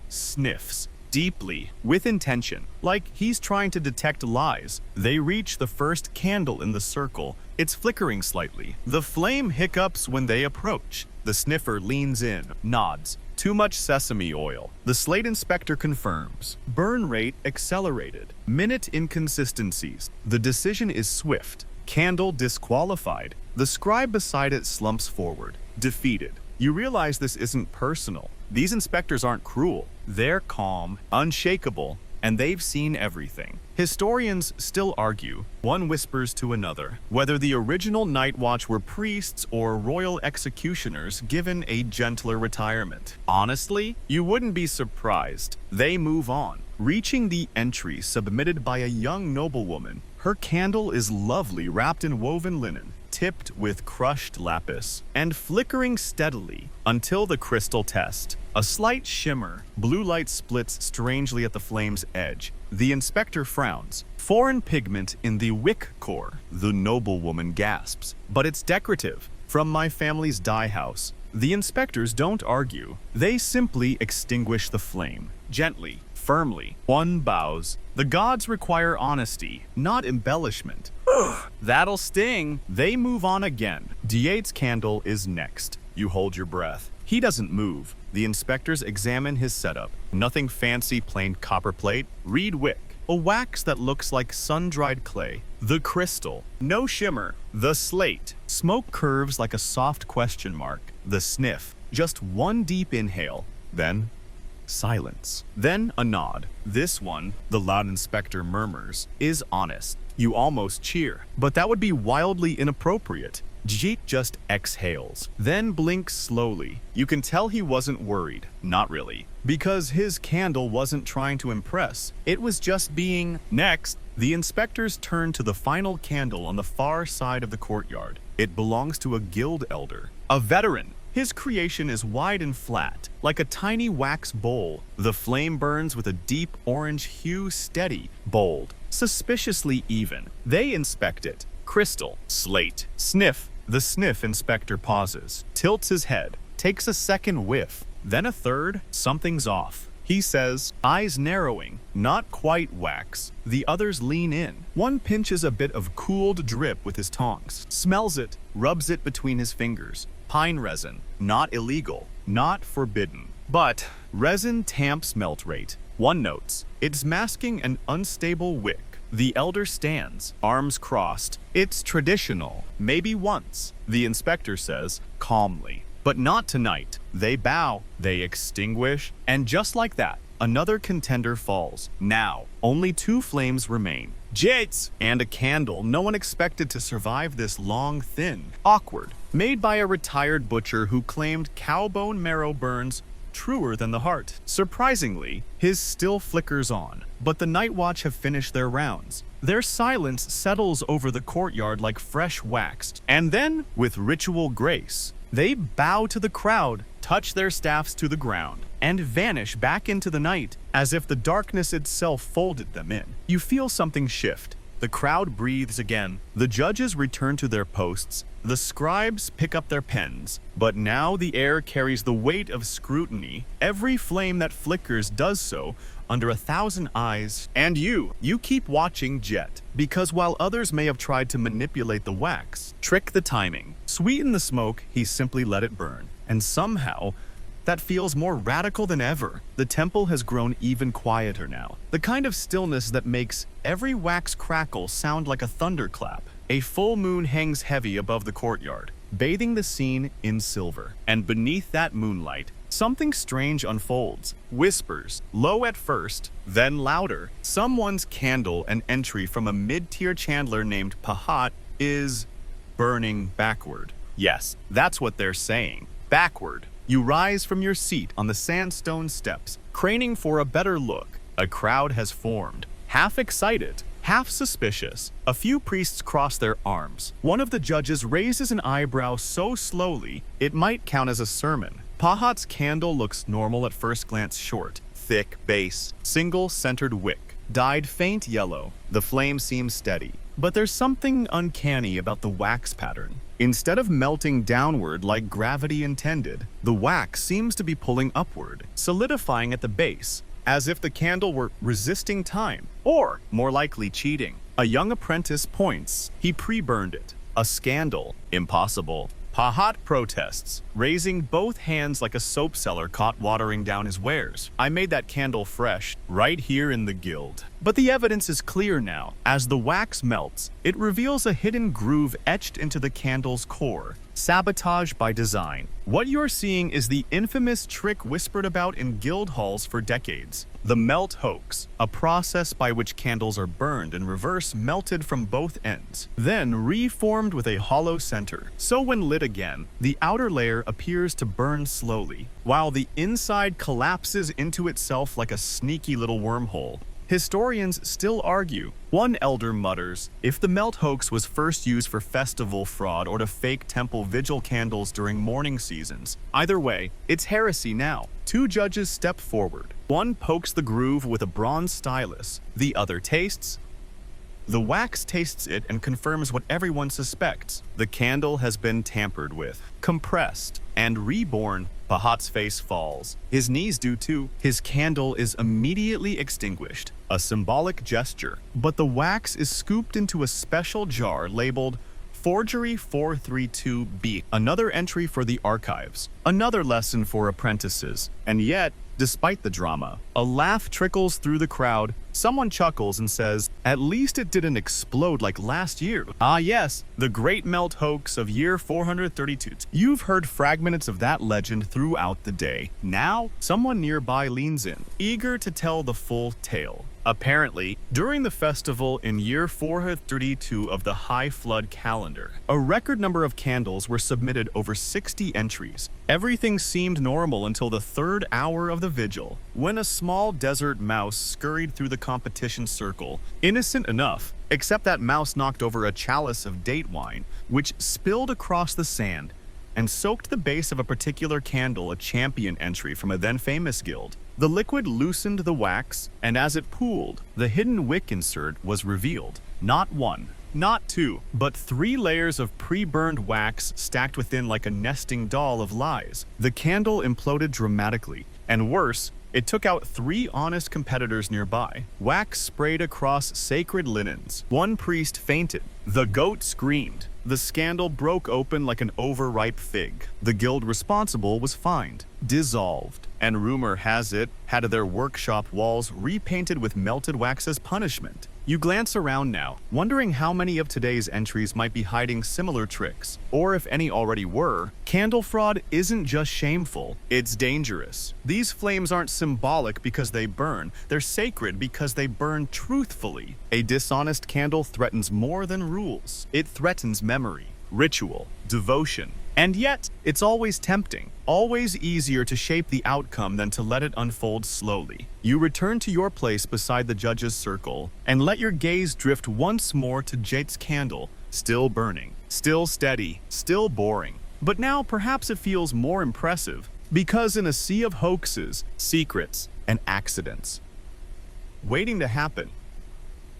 sniffs. Deeply, with intention, like he's trying to detect lies. They reach the first candle in the circle. It's flickering slightly. The flame hiccups when they approach. The sniffer leans in, nods. Too much sesame oil. The slate inspector confirms. Burn rate accelerated. Minute inconsistencies. The decision is swift. Candle disqualified. The scribe beside it slumps forward, defeated. You realize this isn't personal. These inspectors aren't cruel. They're calm, unshakable, and they've seen everything. Historians still argue, one whispers to another, whether the original Night Watch were priests or royal executioners given a gentler retirement. Honestly, you wouldn't be surprised. They move on, reaching the entry submitted by a young noblewoman. Her candle is lovely, wrapped in woven linen, tipped with crushed lapis, and flickering steadily until the crystal test. A slight shimmer. Blue light splits strangely at the flame's edge. The inspector frowns. Foreign pigment in the wick core. The noblewoman gasps. But it's decorative. From my family's dye house. The inspectors don't argue. They simply extinguish the flame. Gently, firmly. One bows. The gods require honesty, not embellishment. Ugh, that'll sting. They move on again. D8's candle is next. You hold your breath. He doesn't move. The inspectors examine his setup. Nothing fancy, plain copper plate. Reed wick. A wax that looks like sun-dried clay. The crystal. No shimmer. The slate. Smoke curves like a soft question mark. The sniff. Just one deep inhale. Then silence. Then a nod. This one, the loud inspector murmurs, is honest. You almost cheer. But that would be wildly inappropriate. Jeet just exhales, then blinks slowly. You can tell he wasn't worried. Not really. Because his candle wasn't trying to impress. It was just being next. The inspectors turn to the final candle on the far side of the courtyard. It belongs to a guild elder, a veteran. His creation is wide and flat, like a tiny wax bowl. The flame burns with a deep orange hue, steady, bold, suspiciously even. They inspect it. Crystal, slate, sniff. The sniff inspector pauses, tilts his head, takes a second whiff, then a third. Something's off. He says, eyes narrowing, not quite wax. The others lean in. One pinches a bit of cooled drip with his tongs, smells it, rubs it between his fingers. Pine resin, not illegal, not forbidden. But resin tamps melt rate. One notes, it's masking an unstable wick. The elder stands, arms crossed. It's traditional, maybe once, the inspector says, calmly. But not tonight. They bow, they extinguish, and just like that, another contender falls. Now, only 2 flames remain. Jets! And a candle no one expected to survive this long, thin, awkward, made by a retired butcher who claimed cow bone marrow burns truer than the heart. Surprisingly, his still flickers on, but the night watch have finished their rounds. Their silence settles over the courtyard like fresh wax, and then, with ritual grace, they bow to the crowd, touch their staffs to the ground, and vanish back into the night, as if the darkness itself folded them in. You feel something shift. The crowd breathes again. The judges return to their posts. The scribes pick up their pens. But now the air carries the weight of scrutiny. Every flame that flickers does so under 1,000 eyes. And you keep watching Jet. Because while others may have tried to manipulate the wax, trick the timing, sweeten the smoke, he simply let it burn. And somehow, that feels more radical than ever. The temple has grown even quieter now. The kind of stillness that makes every wax crackle sound like a thunderclap. A full moon hangs heavy above the courtyard, bathing the scene in silver. And beneath that moonlight, something strange unfolds. Whispers, low at first, then louder. Someone's candle, an entry from a mid-tier chandler named Pahat, is burning backward. Yes, that's what they're saying. Backward. You rise from your seat on the sandstone steps, craning for a better look. A crowd has formed, half excited, half suspicious. A few priests cross their arms. One of the judges raises an eyebrow so slowly, it might count as a sermon. Pahat's candle looks normal at first glance, short, thick base, single centered wick, dyed faint yellow. The flame seems steady, but there's something uncanny about the wax pattern. Instead of melting downward like gravity intended, the wax seems to be pulling upward, solidifying at the base, as if the candle were resisting time, or, more likely, cheating. A young apprentice points. He pre-burned it. A scandal. Impossible. Pahat protests, raising both hands like a soap seller caught watering down his wares. I made that candle fresh, right here in the guild. But the evidence is clear now. As the wax melts, it reveals a hidden groove etched into the candle's core. Sabotage by design. What you're seeing is the infamous trick whispered about in guild halls for decades. The melt hoax, a process by which candles are burned in reverse, melted from both ends, then reformed with a hollow center. So when lit again, the outer layer appears to burn slowly, while the inside collapses into itself like a sneaky little wormhole. Historians still argue. One elder mutters, if the melt hoax was first used for festival fraud or to fake temple vigil candles during mourning seasons. Either way, it's heresy now. 2 judges step forward. One pokes the groove with a bronze stylus. The other tastes. The wax tastes it and confirms what everyone suspects. The candle has been tampered with, compressed, and reborn. Pahat's face falls. His knees do too. His candle is immediately extinguished, a symbolic gesture. But the wax is scooped into a special jar labeled Forgery 432B, another entry for the archives, another lesson for apprentices. And yet, despite the drama, a laugh trickles through the crowd. Someone chuckles and says, at least it didn't explode like last year. Ah yes, the great melt hoax of year 432. You've heard fragments of that legend throughout the day. Now, someone nearby leans in, eager to tell the full tale. Apparently, during the festival in year 432 of the High Flood calendar, a record number of candles were submitted, over 60 entries. Everything seemed normal until the 3rd hour of the vigil, when a small desert mouse scurried through the competition circle. Innocent enough, except that mouse knocked over a chalice of date wine, which spilled across the sand and soaked the base of a particular candle, a champion entry from a then-famous guild. The liquid loosened the wax, and as it pooled, the hidden wick insert was revealed. Not 1, not 2, but 3 layers of pre-burned wax stacked within like a nesting doll of lies. The candle imploded dramatically, and worse, It took out 3 honest competitors nearby. Wax sprayed across sacred linens. One priest fainted. The goat screamed. The scandal broke open like an overripe fig. The guild responsible was fined, dissolved, and rumor has it had their workshop walls repainted with melted wax as punishment. You glance around now, wondering how many of today's entries might be hiding similar tricks, or if any already were. Candle fraud isn't just shameful, it's dangerous. These flames aren't symbolic because they burn, they're sacred because they burn truthfully. A dishonest candle threatens more than rules. It threatens memory, ritual, devotion. And yet, it's always tempting, always easier to shape the outcome than to let it unfold slowly. You return to your place beside the judge's circle and let your gaze drift once more to Jade's candle, still burning, still steady, still boring. But now perhaps it feels more impressive, because in a sea of hoaxes, secrets, and accidents waiting to happen,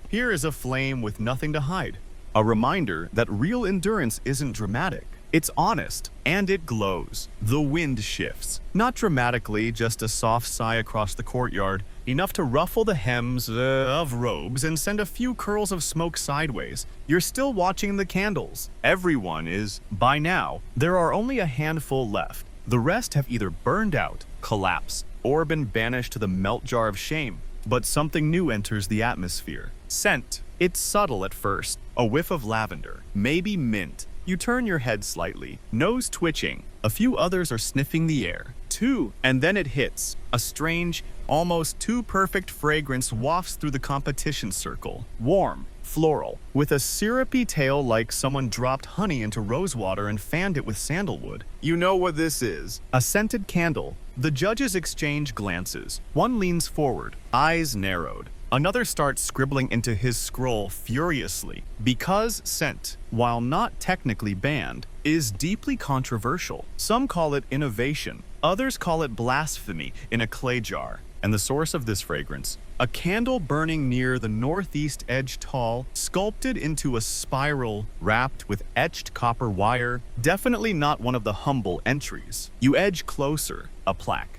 here is a flame with nothing to hide. A reminder that real endurance isn't dramatic. It's honest, and it glows. The wind shifts. Not dramatically, just a soft sigh across the courtyard, enough to ruffle the hems of robes and send a few curls of smoke sideways. You're still watching the candles. Everyone is, by now. There are only a handful left. The rest have either burned out, collapsed, or been banished to the melt jar of shame. But something new enters the atmosphere. Scent. It's subtle at first. A whiff of lavender, maybe mint. You turn your head slightly, nose twitching. A few others are sniffing the air. 2, and then it hits. A strange, almost too perfect fragrance wafts through the competition circle. Warm, floral, with a syrupy tail like someone dropped honey into rosewater and fanned it with sandalwood. You know what this is. A scented candle. The judges exchange glances. One leans forward, eyes narrowed. Another starts scribbling into his scroll furiously, because scent, while not technically banned, is deeply controversial. Some call it innovation, others call it blasphemy in a clay jar. And the source of this fragrance? A candle burning near the northeast edge tall, sculpted into a spiral, wrapped with etched copper wire. Definitely not one of the humble entries. You edge closer, a plaque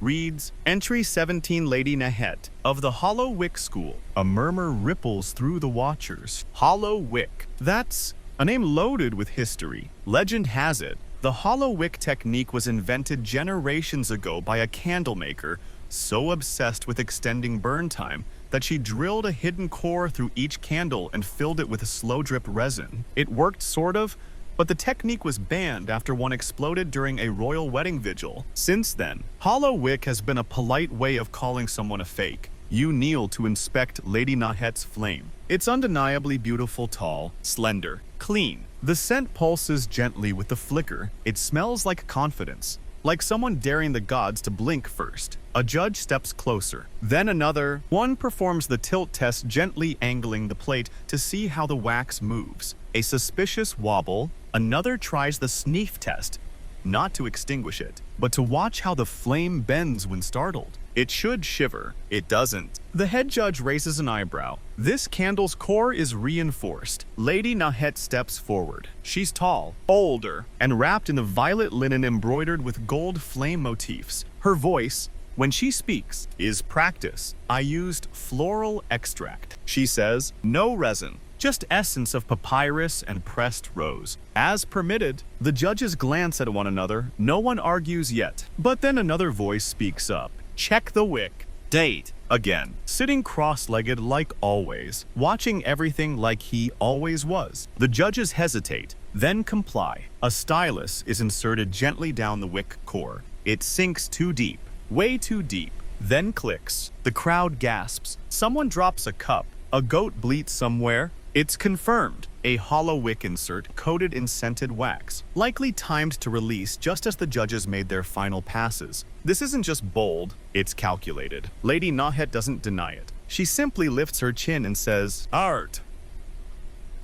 reads, Entry 17 Lady Nahet, of the Hollow Wick School. A murmur ripples through the watchers. Hollow Wick. That's a name loaded with history. Legend has it, the hollow wick technique was invented generations ago by a candle maker so obsessed with extending burn time that she drilled a hidden core through each candle and filled it with a slow-drip resin. It worked sort of, but the technique was banned after one exploded during a royal wedding vigil. Since then, hollow wick has been a polite way of calling someone a fake. You kneel to inspect Lady Nahet's flame. It's undeniably beautiful, tall, slender, clean. The scent pulses gently with the flicker. It smells like confidence, like someone daring the gods to blink first. A judge steps closer, then another. One performs the tilt test, gently angling the plate to see how the wax moves. A suspicious wobble. Another tries the sniff test, not to extinguish it, but to watch how the flame bends when startled. It should shiver. It doesn't. The head judge raises an eyebrow. This candle's core is reinforced. Lady Nahet steps forward. She's tall, older, and wrapped in the violet linen embroidered with gold flame motifs. Her voice, when she speaks, is practice. I used floral extract. She says, no resin. Just essence of papyrus and pressed rose. As permitted, the judges glance at one another. No one argues yet. But then another voice speaks up. Check the wick. Date. Again. Sitting cross-legged like always. Watching everything like he always was. The judges hesitate, then comply. A stylus is inserted gently down the wick core. It sinks too deep. Way too deep. Then clicks. The crowd gasps. Someone drops a cup. A goat bleats somewhere. It's confirmed. A hollow wick insert coated in scented wax, likely timed to release just as the judges made their final passes. This isn't just bold, it's calculated. Lady Nahet doesn't deny it. She simply lifts her chin and says, Art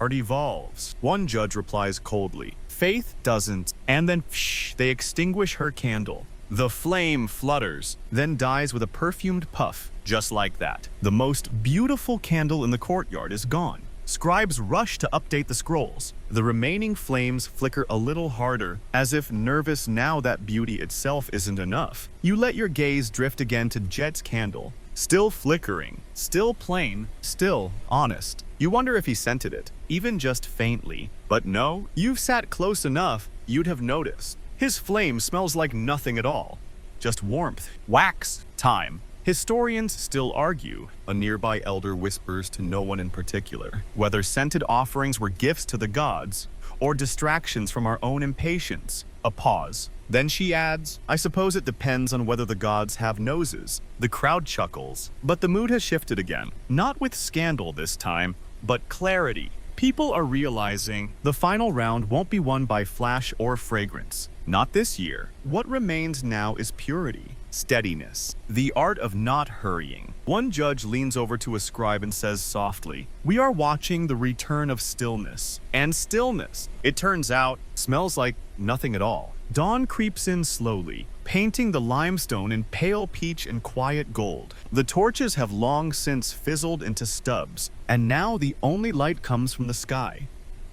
evolves. One judge replies coldly. Faith doesn't. And then they extinguish her candle. The flame flutters, then dies with a perfumed puff. Just like that. The most beautiful candle in the courtyard is gone. Scribes rush to update the scrolls. The remaining flames flicker a little harder, as if nervous now that beauty itself isn't enough. You let your gaze drift again to Jet's candle. Still flickering, still plain, still honest. You wonder if he scented it, even just faintly. But no, you've sat close enough, you'd have noticed. His flame smells like nothing at all. Just warmth, wax, time. Historians still argue, a nearby elder whispers to no one in particular, whether scented offerings were gifts to the gods or distractions from our own impatience. A pause. Then she adds, I suppose it depends on whether the gods have noses. The crowd chuckles, but the mood has shifted again. Not with scandal this time, but clarity. People are realizing the final round won't be won by flash or fragrance. Not this year. What remains now is purity, steadiness, the art of not hurrying. One judge leans over to a scribe and says softly, we are watching the return of stillness. And stillness, it turns out, smells like nothing at all. Dawn creeps in slowly, painting the limestone in pale peach and quiet gold. The torches have long since fizzled into stubs, and now the only light comes from the sky.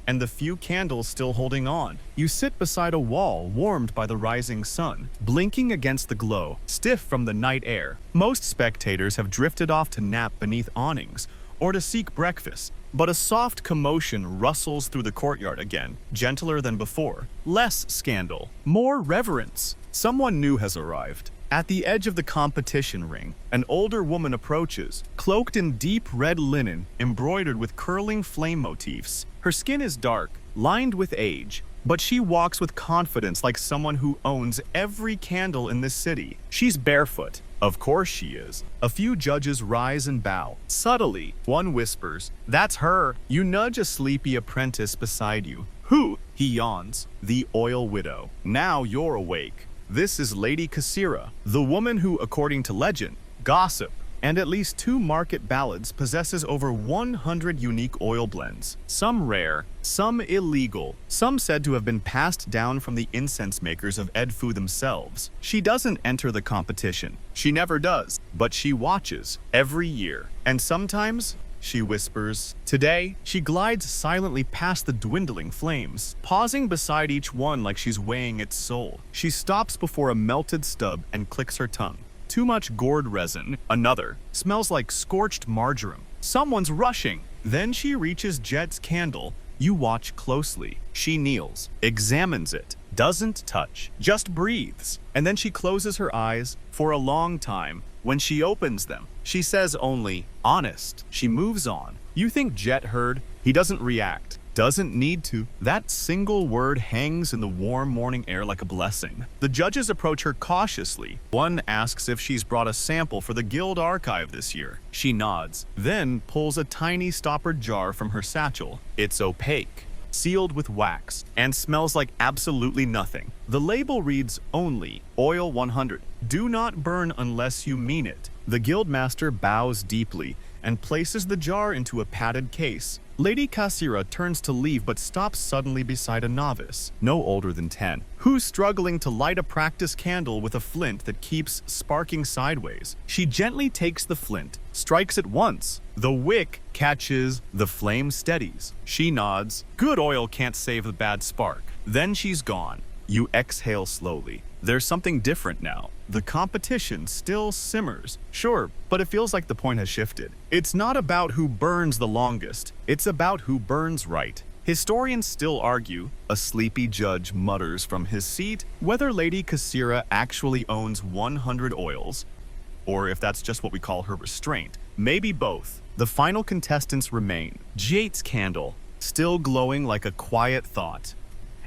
And the few candles still holding on. You sit beside a wall warmed by the rising sun, blinking against the glow, stiff from the night air. Most spectators have drifted off to nap beneath awnings or to seek breakfast, but a soft commotion rustles through the courtyard again, gentler than before. Less scandal, more reverence. Someone new has arrived. At the edge of the competition ring, an older woman approaches, cloaked in deep red linen embroidered with curling flame motifs. Her skin is dark, lined with age, but she walks with confidence like someone who owns every candle in this city. She's barefoot. Of course she is. A few judges rise and bow. Subtly, one whispers, that's her. You nudge a sleepy apprentice beside you. Who? He yawns. The oil widow. Now you're awake. This is Lady Kasira, the woman who, according to legend, gossip, and at least 2 market ballads possesses over 100 unique oil blends, some rare, some illegal, some said to have been passed down from the incense makers of Edfu themselves. She doesn't enter the competition. She never does, but she watches every year. And sometimes she whispers. Today, she glides silently past the dwindling flames, pausing beside each one like she's weighing its soul. She stops before a melted stub and clicks her tongue. Too much gourd resin. Another. Smells like scorched marjoram. Someone's rushing. Then she reaches Jet's candle. You watch closely. She kneels, examines it, doesn't touch, just breathes. And then she closes her eyes for a long time. When she opens them, she says only, honest. She moves on. You think Jet heard? He doesn't react. Doesn't need to. That single word hangs in the warm morning air like a blessing. The judges approach her cautiously. One asks if she's brought a sample for the guild archive this year. She nods, then pulls a tiny stoppered jar from her satchel. It's opaque, sealed with wax, and smells like absolutely nothing. The label reads only Oil 100. Do not burn unless you mean it. The guildmaster bows deeply and places the jar into a padded case. Lady Kasira turns to leave but stops suddenly beside a novice, no older than 10, who's struggling to light a practice candle with a flint that keeps sparking sideways. She gently takes the flint, strikes it once. The wick catches, the flame steadies. She nods. Good oil can't save the bad spark. Then she's gone. You exhale slowly. There's something different now. The competition still simmers. Sure, but it feels like the point has shifted. It's not about who burns the longest. It's about who burns right. Historians still argue, a sleepy judge mutters from his seat, whether Lady Kasira actually owns 100 oils, or if that's just what we call her restraint. Maybe both. The final contestants remain. Jate's candle, still glowing like a quiet thought,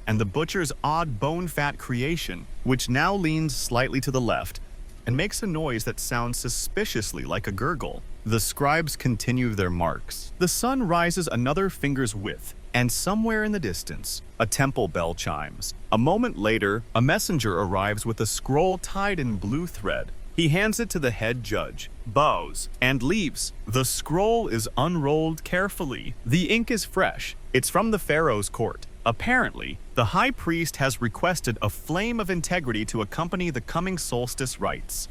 and the butcher's odd bone-fat creation, which now leans slightly to the left and makes a noise that sounds suspiciously like a gurgle. The scribes continue their marks. The sun rises another finger's width, and somewhere in the distance, a temple bell chimes. A moment later, a messenger arrives with a scroll tied in blue thread. He hands it to the head judge, bows, and leaves. The scroll is unrolled carefully. The ink is fresh. It's from the pharaoh's court. Apparently, the high priest has requested a flame of integrity to accompany the coming solstice rites.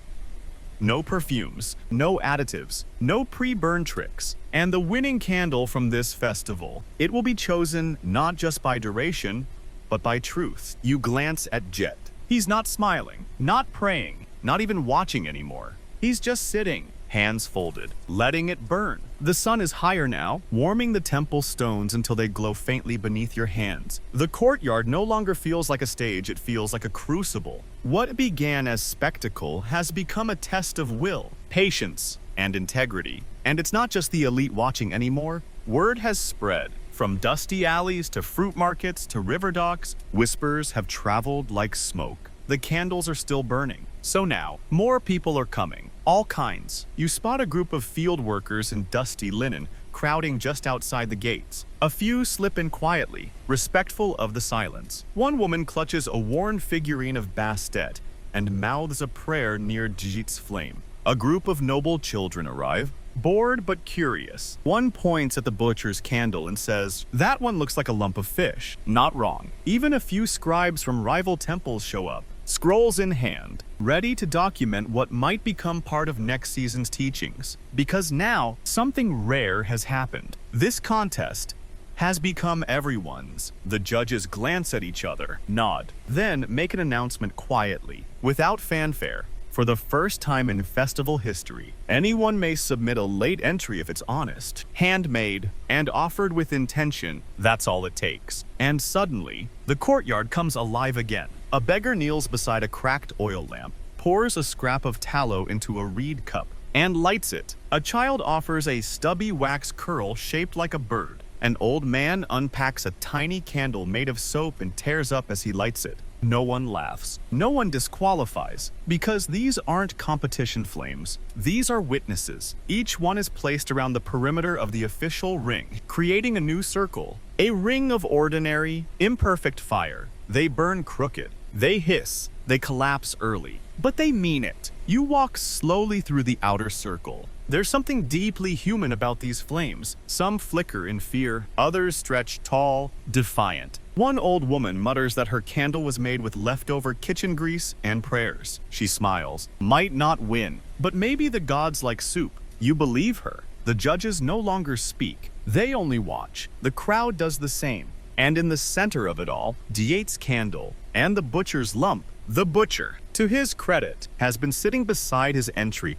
no perfumes, no additives, no pre-burn tricks. And the winning candle from this festival, it will be chosen not just by duration, but by truth. You glance at Jet. He's not smiling, not praying, not even watching anymore. He's just sitting, hands folded, letting it burn. The sun is higher now, warming the temple stones until they glow faintly beneath your hands. The courtyard no longer feels like a stage, it feels like a crucible. What began as spectacle has become a test of will, patience, and integrity. And it's not just the elite watching anymore. Word has spread. From dusty alleys to fruit markets to river docks, whispers have traveled like smoke. The candles are still burning. So now, more people are coming. All kinds. You spot a group of field workers in dusty linen crowding just outside the gates. A few slip in quietly, respectful of the silence. One woman clutches a worn figurine of Bastet and mouths a prayer near Djit's flame. A group of noble children arrive, bored but curious. One points at the butcher's candle and says, "That one looks like a lump of fish." Not wrong. Even a few scribes from rival temples show up, scrolls in hand, ready to document what might become part of next season's teachings. Because now, something rare has happened. This contest has become everyone's. The judges glance at each other, nod, then make an announcement quietly, without fanfare. For the first time in festival history, anyone may submit a late entry if it's honest, handmade, and offered with intention. That's all it takes. And suddenly, the courtyard comes alive again. A beggar kneels beside a cracked oil lamp, pours a scrap of tallow into a reed cup, and lights it. A child offers a stubby wax curl shaped like a bird. An old man unpacks a tiny candle made of soap and tears up as he lights it. No one laughs. No one disqualifies, because these aren't competition flames. These are witnesses. Each one is placed around the perimeter of the official ring, creating a new circle. A ring of ordinary, imperfect fire. They burn crooked. They hiss. They collapse early. But they mean it. You walk slowly through the outer circle. There's something deeply human about these flames. Some flicker in fear, others stretch tall, defiant. One old woman mutters that her candle was made with leftover kitchen grease and prayers. She smiles. Might not win, but maybe the gods like soup. You believe her. The judges no longer speak. They only watch. The crowd does the same. And in the center of it all, Djit's candle and the butcher's lump. The butcher, to his credit, has been sitting beside his entry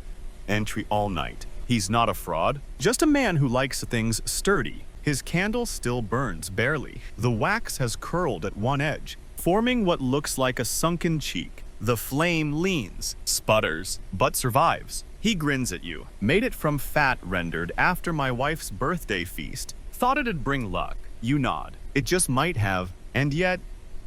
all night. He's not a fraud, just a man who likes things sturdy. His candle still burns, barely. The wax has curled at one edge, forming what looks like a sunken cheek. The flame leans, sputters, but survives. He grins at you. Made it from fat rendered after my wife's birthday feast. Thought it'd bring luck. You nod. It just might have, and yet,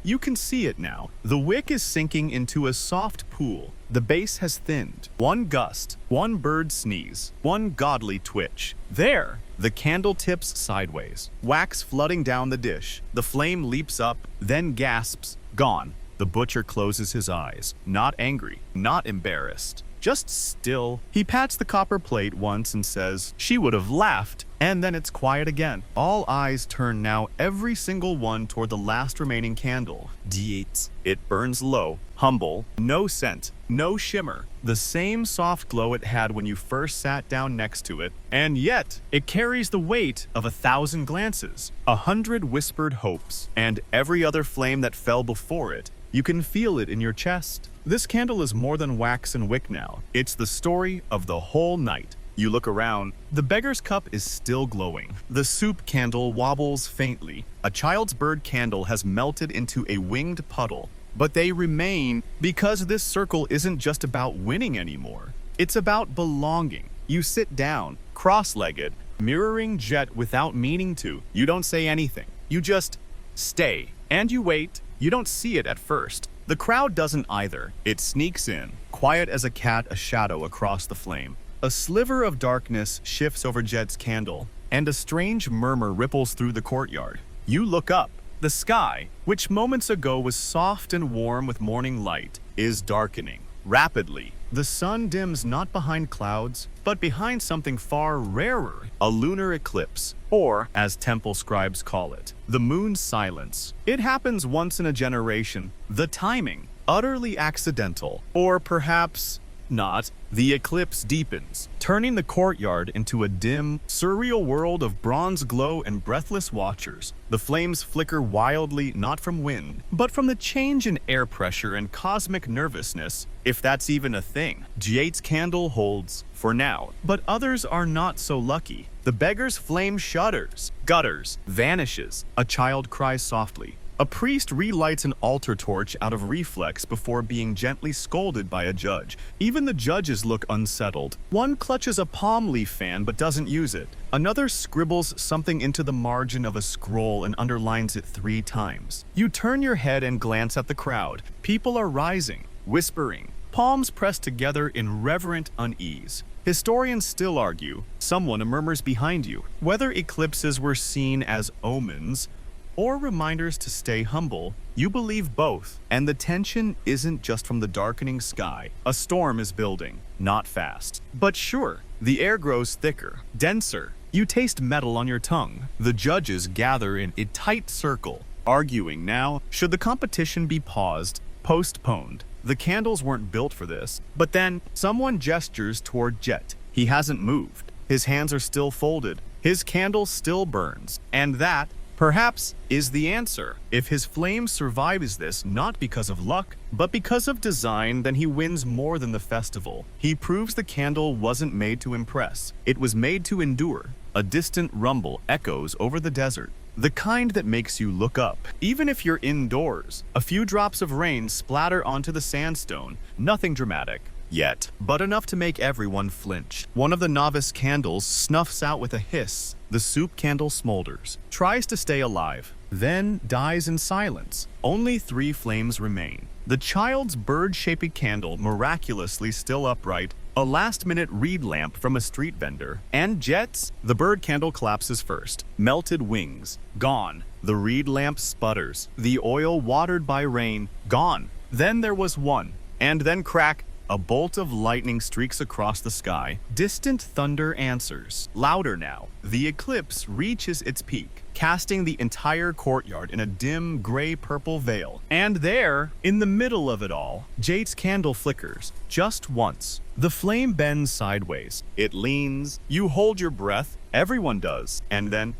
you can see it now. The wick is sinking into a soft pool. The base has thinned. One gust, one bird sneeze, one godly twitch. There! The candle tips sideways, wax flooding down the dish. The flame leaps up, then gasps, gone. The butcher closes his eyes, not angry, not embarrassed, just still. He pats the copper plate once and says, "She would have laughed." And then it's quiet again. All eyes turn now, every single one, toward the last remaining candle. Djit's. It burns low, humble, no scent, no shimmer. The same soft glow it had when you first sat down next to it. And yet, it carries the weight of 1,000 glances, 100 whispered hopes, and every other flame that fell before it. You can feel it in your chest. This candle is more than wax and wick now. It's the story of the whole night. You look around. The beggar's cup is still glowing. The soup candle wobbles faintly. A child's bird candle has melted into a winged puddle. But they remain because this circle isn't just about winning anymore. It's about belonging. You sit down, cross-legged, mirroring Jet without meaning to. You don't say anything. You just stay. And you wait. You don't see it at first. The crowd doesn't either. It sneaks in, quiet as a cat, a shadow across the flame. A sliver of darkness shifts over Jet's candle, and a strange murmur ripples through the courtyard. You look up. The sky, which moments ago was soft and warm with morning light, is darkening. Rapidly, the sun dims not behind clouds, but behind something far rarer, a lunar eclipse, or, as temple scribes call it, the moon's silence. It happens once in a generation. The timing, utterly accidental, or perhaps not, the eclipse deepens, turning the courtyard into a dim, surreal world of bronze glow and breathless watchers. The flames flicker wildly not from wind, but from the change in air pressure and cosmic nervousness, if that's even a thing. Jade's candle holds, for now, but others are not so lucky. The beggar's flame shudders, gutters, vanishes. A child cries softly. A priest relights an altar torch out of reflex before being gently scolded by a judge. Even the judges look unsettled. One clutches a palm leaf fan but doesn't use it. Another scribbles something into the margin of a scroll and underlines it 3 times. You turn your head and glance at the crowd. People are rising, whispering, palms pressed together in reverent unease. Historians still argue, someone murmurs behind you, whether eclipses were seen as omens or reminders to stay humble. You believe both, and the tension isn't just from the darkening sky. A storm is building, not fast, but sure. The air grows thicker, denser. You taste metal on your tongue. The judges gather in a tight circle, arguing now, should the competition be paused, postponed? The candles weren't built for this, but then someone gestures toward Jet. He hasn't moved. His hands are still folded. His candle still burns, and that, perhaps, is the answer. If his flame survives this not because of luck, but because of design, then he wins more than the festival. He proves the candle wasn't made to impress. It was made to endure. A distant rumble echoes over the desert, the kind that makes you look up. Even if you're indoors, a few drops of rain splatter onto the sandstone. Nothing dramatic yet, but enough to make everyone flinch. One of the novice candles snuffs out with a hiss. The soup candle smolders, tries to stay alive, then dies in silence. Only 3 flames remain. The child's bird-shaped candle miraculously still upright, a last-minute reed lamp from a street vendor, and Jet's. The bird candle collapses first. Melted wings, gone. The reed lamp sputters. The oil watered by rain, gone. Then there was one, and then crack. A bolt of lightning streaks across the sky. Distant thunder answers, louder now. The eclipse reaches its peak, casting the entire courtyard in a dim gray-purple veil. And there, in the middle of it all, Jade's candle flickers, just once. The flame bends sideways. It leans. You hold your breath. Everyone does. And then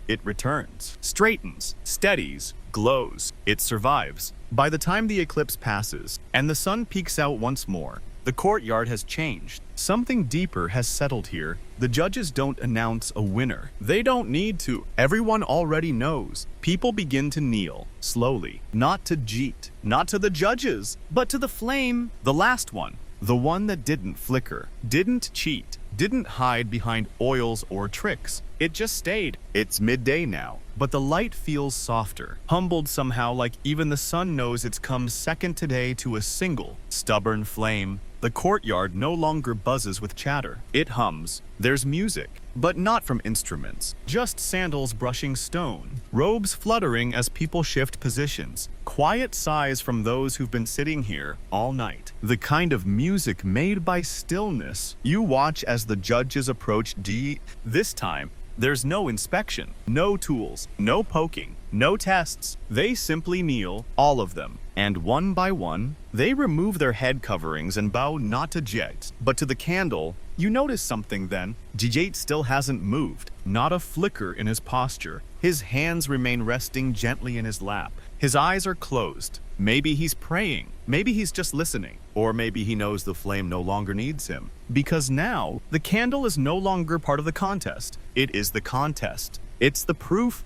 it returns, straightens, steadies, glows. It survives. By the time the eclipse passes and the sun peeks out once more, the courtyard has changed. Something deeper has settled here. The judges don't announce a winner. They don't need to. Everyone already knows. People begin to kneel, slowly. Not to Jeet, not to the judges, but to the flame, the last one. The one that didn't flicker, didn't cheat, didn't hide behind oils or tricks. It just stayed. It's midday now, but the light feels softer, humbled somehow, like even the sun knows it's come second today to a single, stubborn flame. The courtyard no longer buzzes with chatter. It hums. There's music, but not from instruments. Just sandals brushing stone, robes fluttering as people shift positions. Quiet sighs from those who've been sitting here all night. The kind of music made by stillness. You watch as the judges approach D. This time, there's no inspection, no tools, no poking, no tests. They simply kneel, all of them. And one by one, they remove their head coverings and bow not to Jet, but to the candle. You notice something then. Jet still hasn't moved, not a flicker in his posture. His hands remain resting gently in his lap. His eyes are closed. Maybe he's praying. Maybe he's just listening. Or maybe he knows the flame no longer needs him. Because now, the candle is no longer part of the contest. It is the contest. It's the proof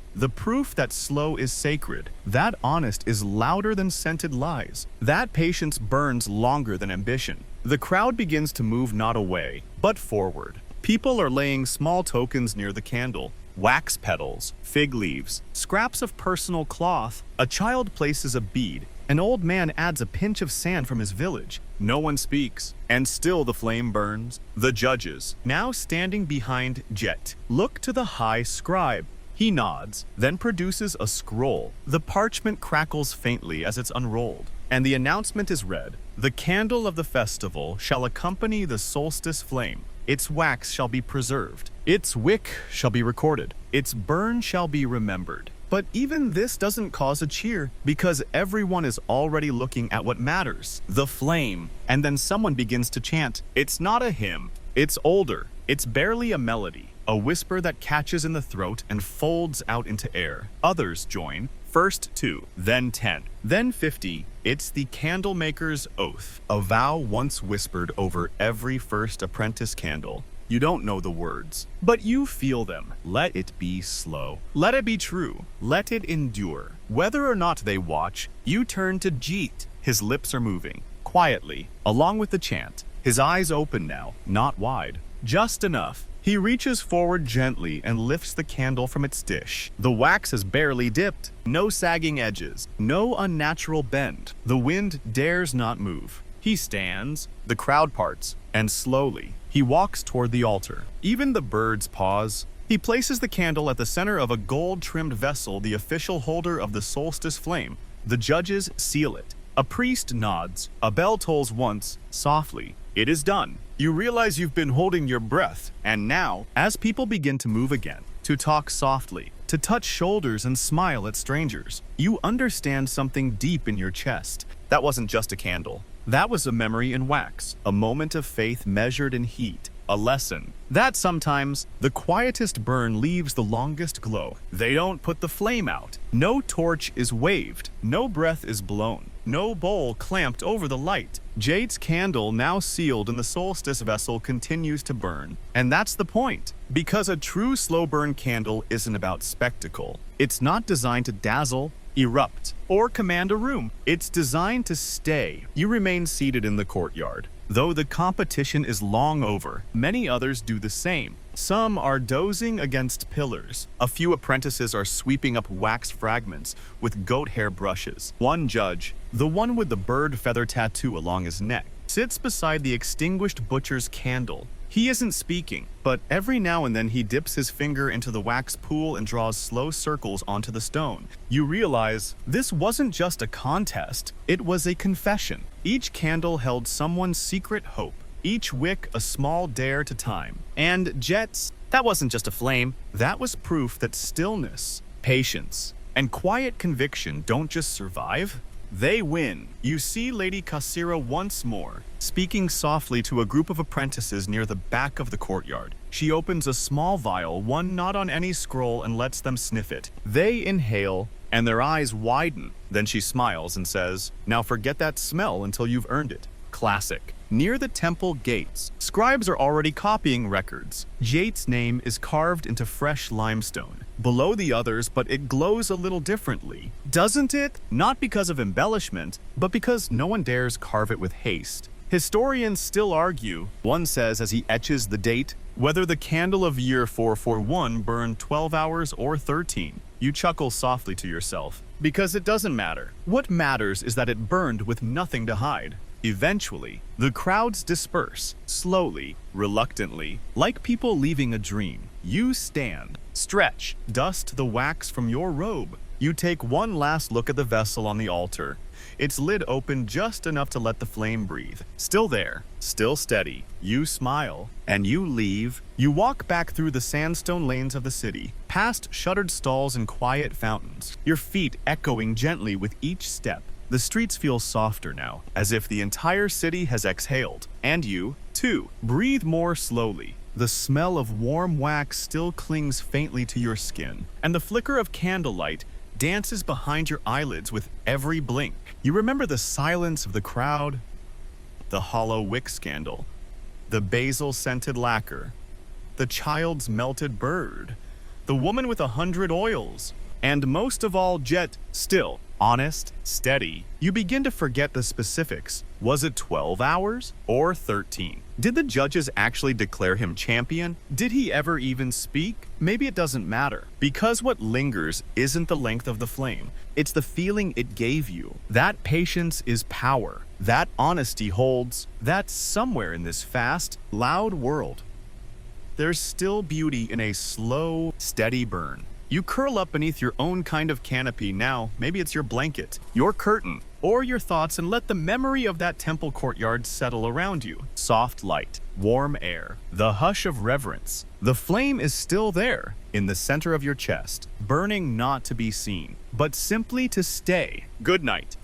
that slow is sacred. That honest is louder than scented lies. That patience burns longer than ambition. The crowd begins to move not away, but forward. People are laying small tokens near the candle. Wax petals, fig leaves, scraps of personal cloth. A child places a bead. An old man adds a pinch of sand from his village. No one speaks, and still the flame burns. The judges, now standing behind Jet, look to the high scribe. He nods, then produces a scroll. The parchment crackles faintly as it's unrolled, and the announcement is read. The candle of the festival shall accompany the solstice flame. Its wax shall be preserved. Its wick shall be recorded. Its burn shall be remembered. But even this doesn't cause a cheer because everyone is already looking at what matters, the flame. And then someone begins to chant. It's not a hymn. It's older. It's barely a melody, a whisper that catches in the throat and folds out into air. Others join. First 2, then 10, then 50. It's the candlemaker's oath, a vow once whispered over every first apprentice candle. You don't know the words, but you feel them. Let it be slow. Let it be true. Let it endure. Whether or not they watch, you turn to Jeet. His lips are moving, quietly, along with the chant. His eyes open now, not wide, just enough. He reaches forward gently and lifts the candle from its dish. The wax has barely dipped. No sagging edges, no unnatural bend. The wind dares not move. He stands, the crowd parts, and slowly, he walks toward the altar. Even the birds pause. He places the candle at the center of a gold-trimmed vessel, the official holder of the solstice flame. The judges seal it. A priest nods. A bell tolls once, softly. It is done. You realize you've been holding your breath, and now, as people begin to move again, to talk softly, to touch shoulders and smile at strangers, you understand something deep in your chest. That wasn't just a candle. That was a memory in wax, a moment of faith measured in heat, a lesson. That sometimes, the quietest burn leaves the longest glow. They don't put the flame out. No torch is waved. No breath is blown. No bowl clamped over the light. Jade's candle, now sealed in the solstice vessel, continues to burn. And that's the point. Because a true slow burn candle isn't about spectacle. It's not designed to dazzle, erupt, or command a room. It's designed to stay. You remain seated in the courtyard. Though the competition is long over, many others do the same. Some are dozing against pillars. A few apprentices are sweeping up wax fragments with goat hair brushes. One judge, the one with the bird feather tattoo along his neck, sits beside the extinguished butcher's candle. He isn't speaking, but every now and then he dips his finger into the wax pool and draws slow circles onto the stone. You realize this wasn't just a contest, it was a confession. Each candle held someone's secret hope, each wick a small dare to time. And Jets, that wasn't just a flame, that was proof that stillness, patience, and quiet conviction don't just survive, they win. You see Lady Kasira once more, speaking softly to a group of apprentices near the back of the courtyard. She opens a small vial, one not on any scroll, and lets them sniff it. They inhale, and their eyes widen. Then she smiles and says, "Now forget that smell until you've earned it." Classic. Near the temple gates, scribes are already copying records. Jate's name is carved into fresh limestone, below the others, but it glows a little differently. Doesn't it? Not because of embellishment, but because no one dares carve it with haste. Historians still argue, one says as he etches the date, whether the candle of year 441 burned 12 hours or 13. You chuckle softly to yourself, because it doesn't matter. What matters is that it burned with nothing to hide. Eventually, the crowds disperse, slowly, reluctantly, like people leaving a dream. You stand, stretch, dust the wax from your robe. You take one last look at the vessel on the altar. Its lid open just enough to let the flame breathe. Still there, still steady. You smile, and you leave. You walk back through the sandstone lanes of the city, past shuttered stalls and quiet fountains, your feet echoing gently with each step. The streets feel softer now, as if the entire city has exhaled. And you, too, breathe more slowly. The smell of warm wax still clings faintly to your skin, and the flicker of candlelight dances behind your eyelids with every blink. You remember the silence of the crowd, the hollow wick scandal, the basil-scented lacquer, the child's melted bird, the woman with 100 oils, and most of all, Jet, still, honest, steady. You begin to forget the specifics. Was it 12 hours or 13? Did the judges actually declare him champion? Did he ever even speak? Maybe it doesn't matter, because what lingers isn't the length of the flame. It's the feeling it gave you. That patience is power. That honesty holds. That's somewhere in this fast, loud world. There's still beauty in a slow, steady burn. You curl up beneath your own kind of canopy now. Maybe it's your blanket, your curtain, or your thoughts, and let the memory of that temple courtyard settle around you. Soft light, warm air, the hush of reverence. The flame is still there, in the center of your chest, burning not to be seen, but simply to stay. Good night.